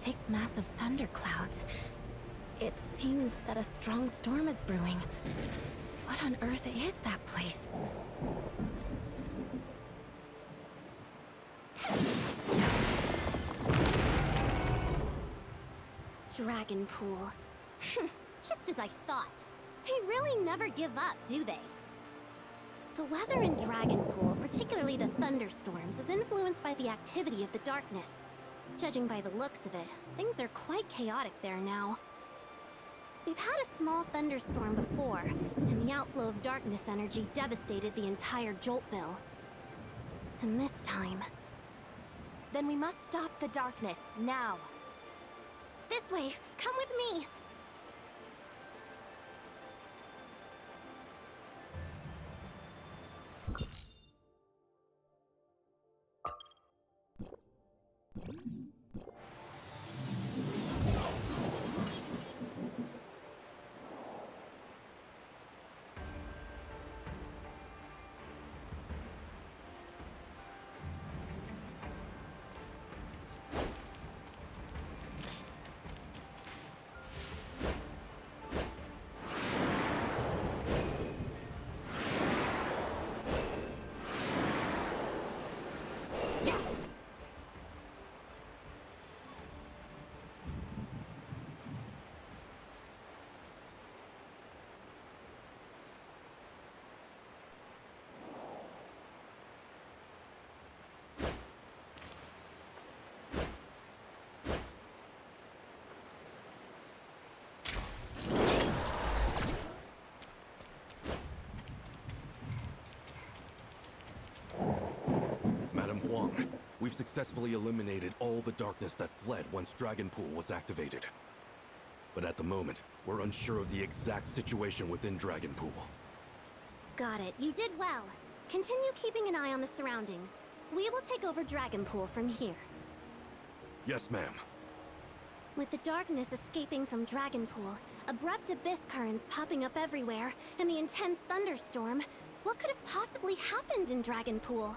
Speaker 2: Thick mass of thunderclouds. It seems that a strong storm is brewing. What on earth is that place?
Speaker 6: Dragon Pool. Just as I thought. They really never give up, do they? The weather in Dragon Pool, particularly the thunderstorms, is influenced by the activity of the darkness. Judging by the looks of it, things are quite chaotic there now.
Speaker 12: We've had a small thunderstorm before, and the outflow of darkness energy devastated the entire Joltville. And this time...
Speaker 1: Then we must stop the darkness, now.
Speaker 12: This way! Come with me!
Speaker 4: Madam Huang, we've successfully eliminated all the darkness that fled once Dragon Pool was activated. But at the moment, we're unsure of the exact situation within Dragon Pool.
Speaker 12: Got it. You did well. Continue keeping an eye on the surroundings. We will take over Dragon Pool from here.
Speaker 4: Yes, ma'am.
Speaker 12: With the darkness escaping from Dragon Pool, abrupt abyss currents popping up everywhere, and the intense thunderstorm, what could have possibly happened in Dragon Pool?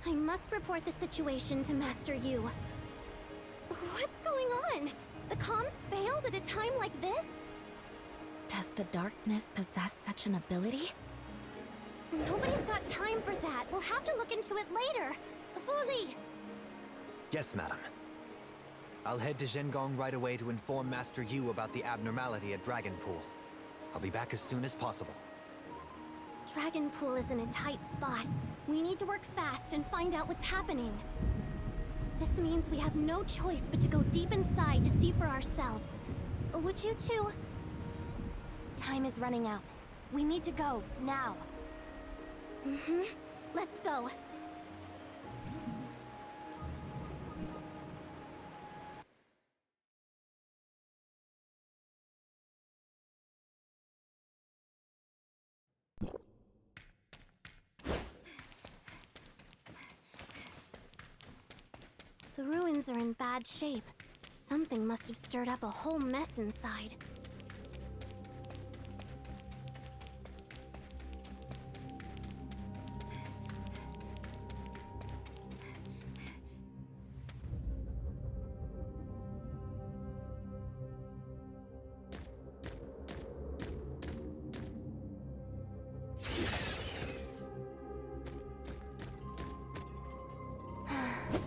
Speaker 12: I must report the situation to Master Yu. What's going on? The comms failed at a time like this?
Speaker 2: Does the darkness possess such an ability?
Speaker 12: Nobody's got time for that. We'll have to look into it later. Fu Li!
Speaker 5: Yes, madam. I'll head to Zhengong right away to inform Master Yu about the abnormality at Dragon Pool. I'll be back as soon as possible.
Speaker 12: Dragon Pool is in a tight spot. We need to work fast and find out what's happening. This means we have no choice but to go deep inside to see for ourselves. Would you two?
Speaker 1: Time is running out. We need to go, now.
Speaker 12: Mm-hmm. Let's go. The ruins are in bad shape. Something must have stirred up a whole mess inside.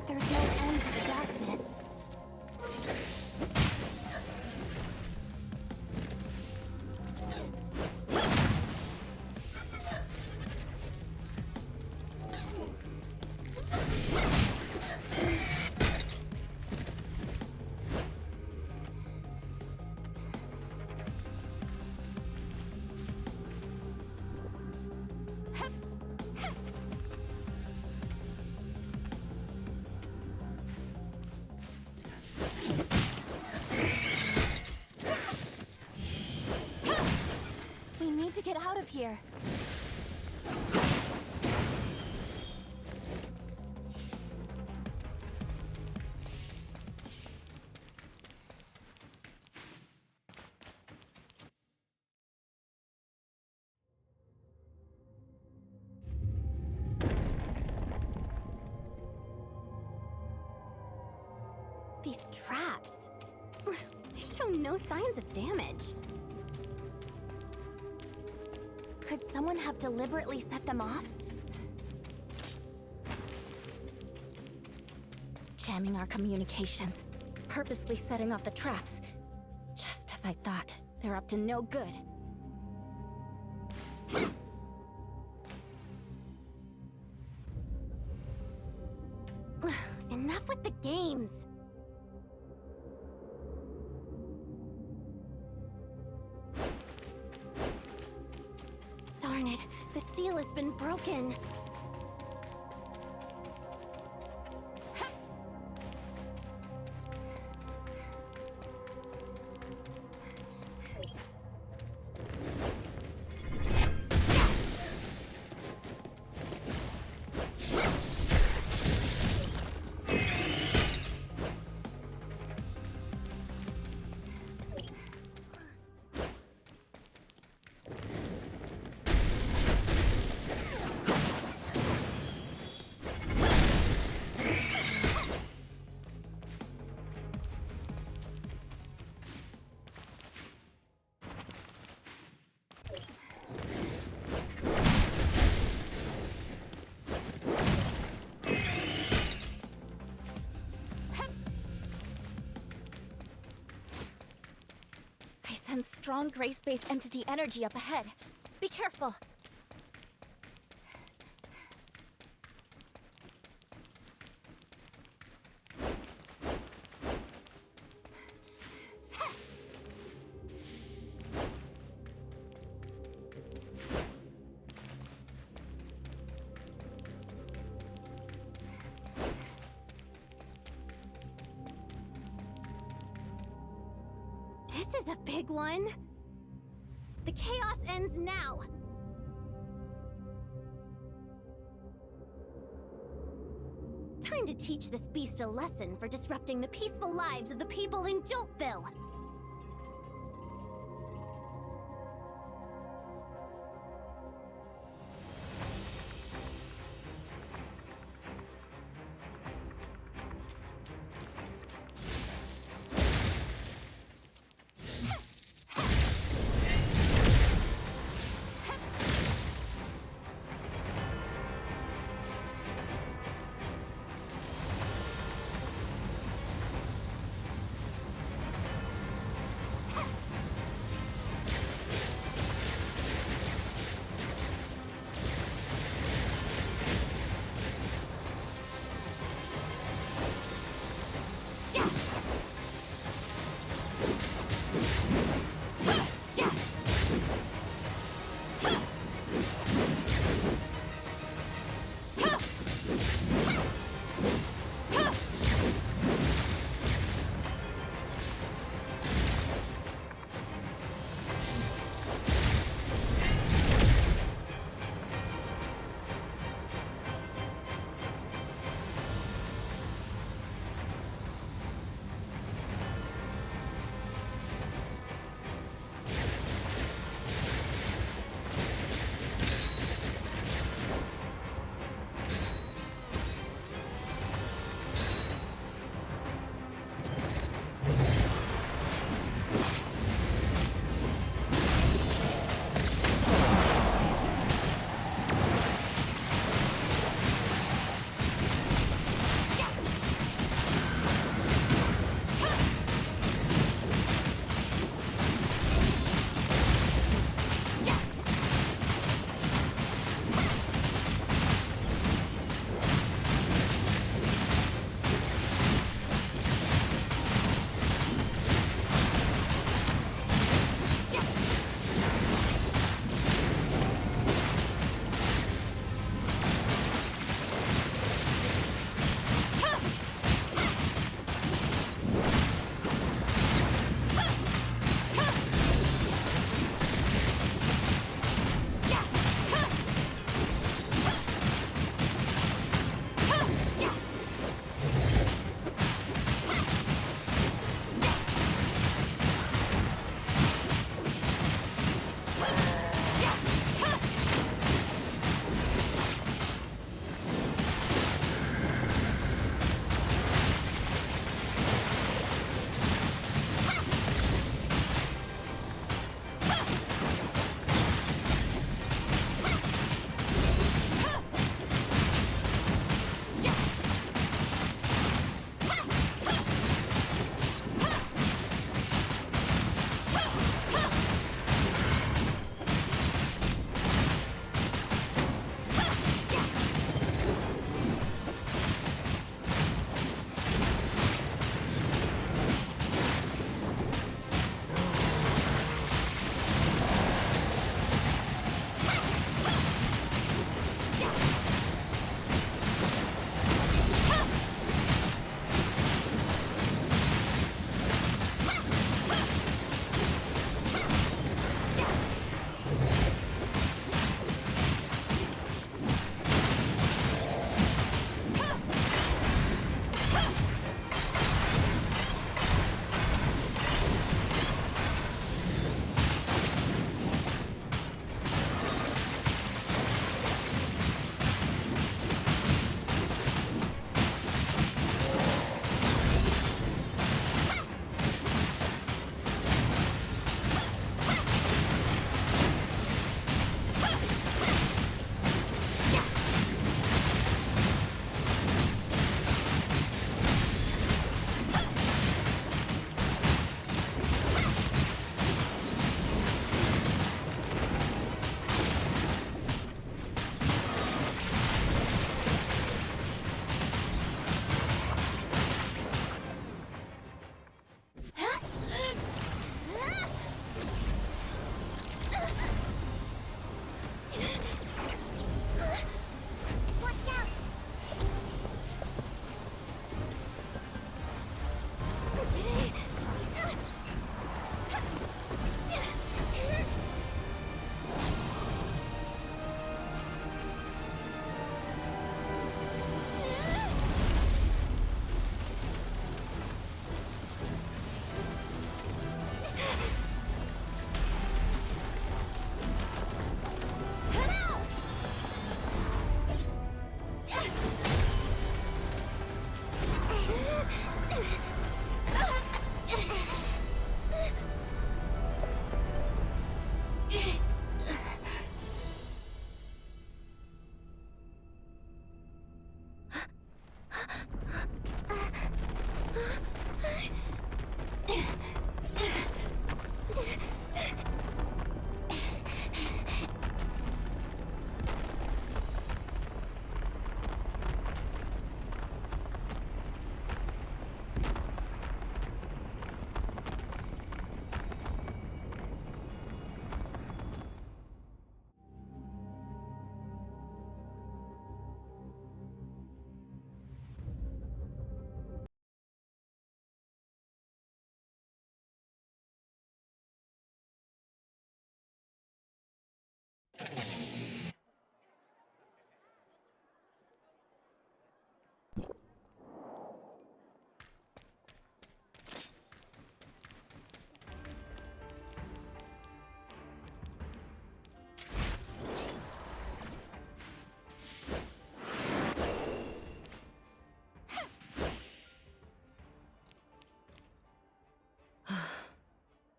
Speaker 1: There's no end to the darkness. We need to get out of here.
Speaker 12: These traps. They show no signs of damage.
Speaker 1: Could someone have deliberately set them off?
Speaker 2: Jamming our communications, purposely setting off the traps. Just as I thought, they're up to no good.
Speaker 12: Enough with the games. Darn it, the seal has been broken.
Speaker 2: I sense strong gray space entity energy up ahead. Be careful.
Speaker 12: This is a big one. The chaos ends now. Time to teach this beast a lesson for disrupting the peaceful lives of the people in Joltville.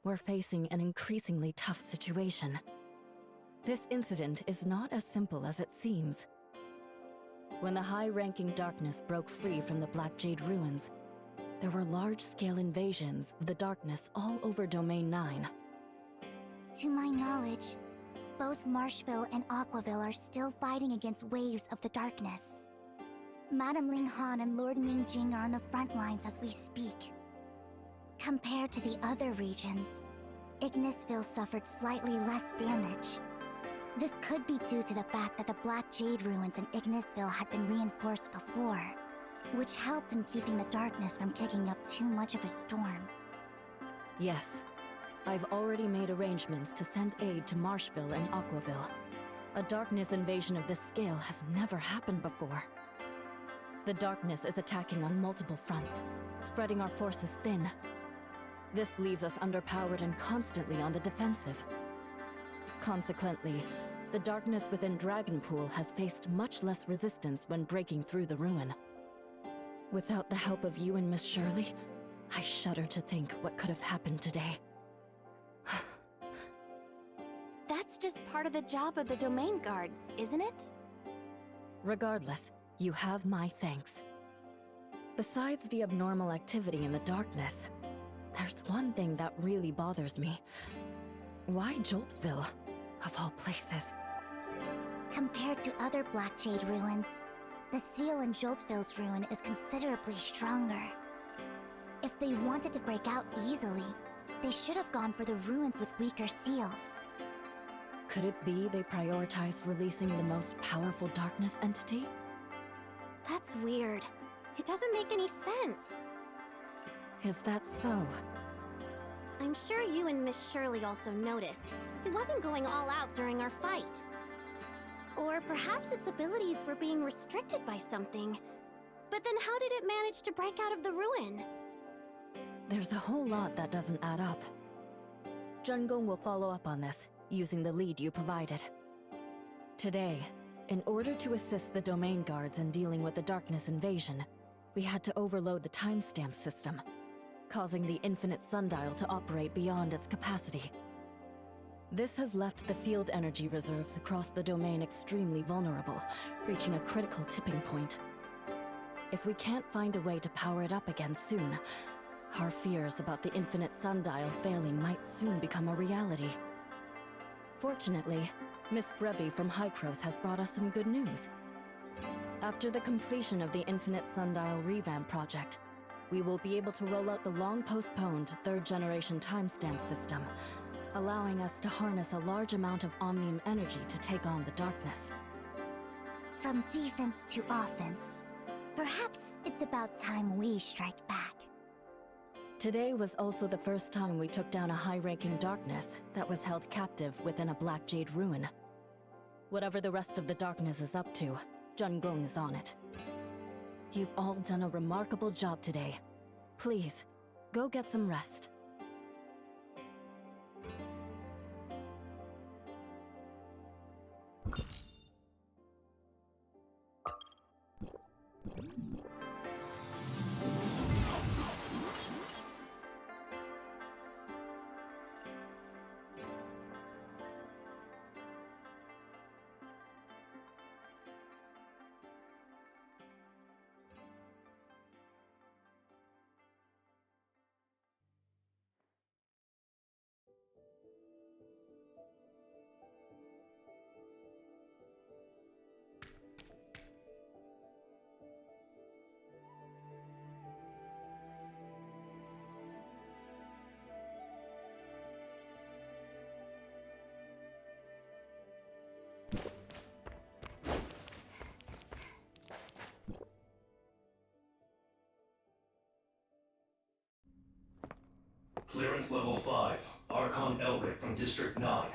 Speaker 7: we're facing an increasingly tough situation. This incident is not as simple as it seems. When the high-ranking darkness broke free from the Black Jade ruins, there were large-scale invasions of the darkness all over Domain 9.
Speaker 6: To my knowledge, both Marshville and Aquaville are still fighting against waves of the darkness. Madame Ling Han and Lord Mingjing are on the front lines as we speak. Compared to the other regions, Ignisville suffered slightly less damage. This could be due to the fact that the Black Jade ruins in Ignisville had been reinforced before, which helped in keeping the darkness from kicking up too much of a storm.
Speaker 7: Yes, I've already made arrangements to send aid to Marshville and Aquaville. A darkness invasion of this scale has never happened before. The darkness is attacking on multiple fronts, spreading our forces thin. This leaves us underpowered and constantly on the defensive. Consequently, the darkness within Dragonpool has faced much less resistance when breaking through the ruin. Without the help of you and Miss Shirley, I shudder to think what could have happened today.
Speaker 1: That's just part of the job of the domain guards, isn't it?
Speaker 7: Regardless, you have my thanks. Besides the abnormal activity in the darkness, there's one thing that really bothers me. Why Joltville, of all places?
Speaker 6: Compared to other Black Jade ruins, the seal in Joltville's ruin is considerably stronger. If they wanted to break out easily, they should have gone for the ruins with weaker seals.
Speaker 7: Could it be they prioritized releasing the most powerful darkness entity?
Speaker 1: That's weird. It doesn't make any sense.
Speaker 7: Is that so?
Speaker 1: I'm sure you and Miss Shirley also noticed. It wasn't going all out during our fight. Or perhaps its abilities were being restricted by something. But then how did it manage to break out of the ruin?
Speaker 7: There's a whole lot that doesn't add up. Jungong will follow up on this, using the lead you provided. Today, in order to assist the domain guards in dealing with the darkness invasion, we had to overload the timestamp system, causing the infinite sundial to operate beyond its capacity. This has left the field energy reserves across the domain extremely vulnerable, reaching a critical tipping point. If we can't find a way to power it up again soon, our fears about the infinite sundial failing might soon become a reality. Fortunately, Miss Brevi from Hycros has brought us some good news. After the completion of the Infinite Sundial Revamp project, we will be able to roll out the long-postponed third-generation timestamp system, allowing us to harness a large amount of Omnium energy to take on the darkness.
Speaker 6: From defense to offense, perhaps it's about time we strike back.
Speaker 7: Today was also the first time we took down a high-ranking darkness that was held captive within a Black Jade ruin. Whatever the rest of the darkness is up to, Jungong is on it. You've all done a remarkable job today. Please, go get some rest.
Speaker 13: Clearance level 5, Archon Elric from District 9.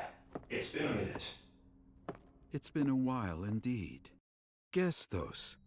Speaker 13: It's been a minute.
Speaker 9: It's been a while indeed. Gestos,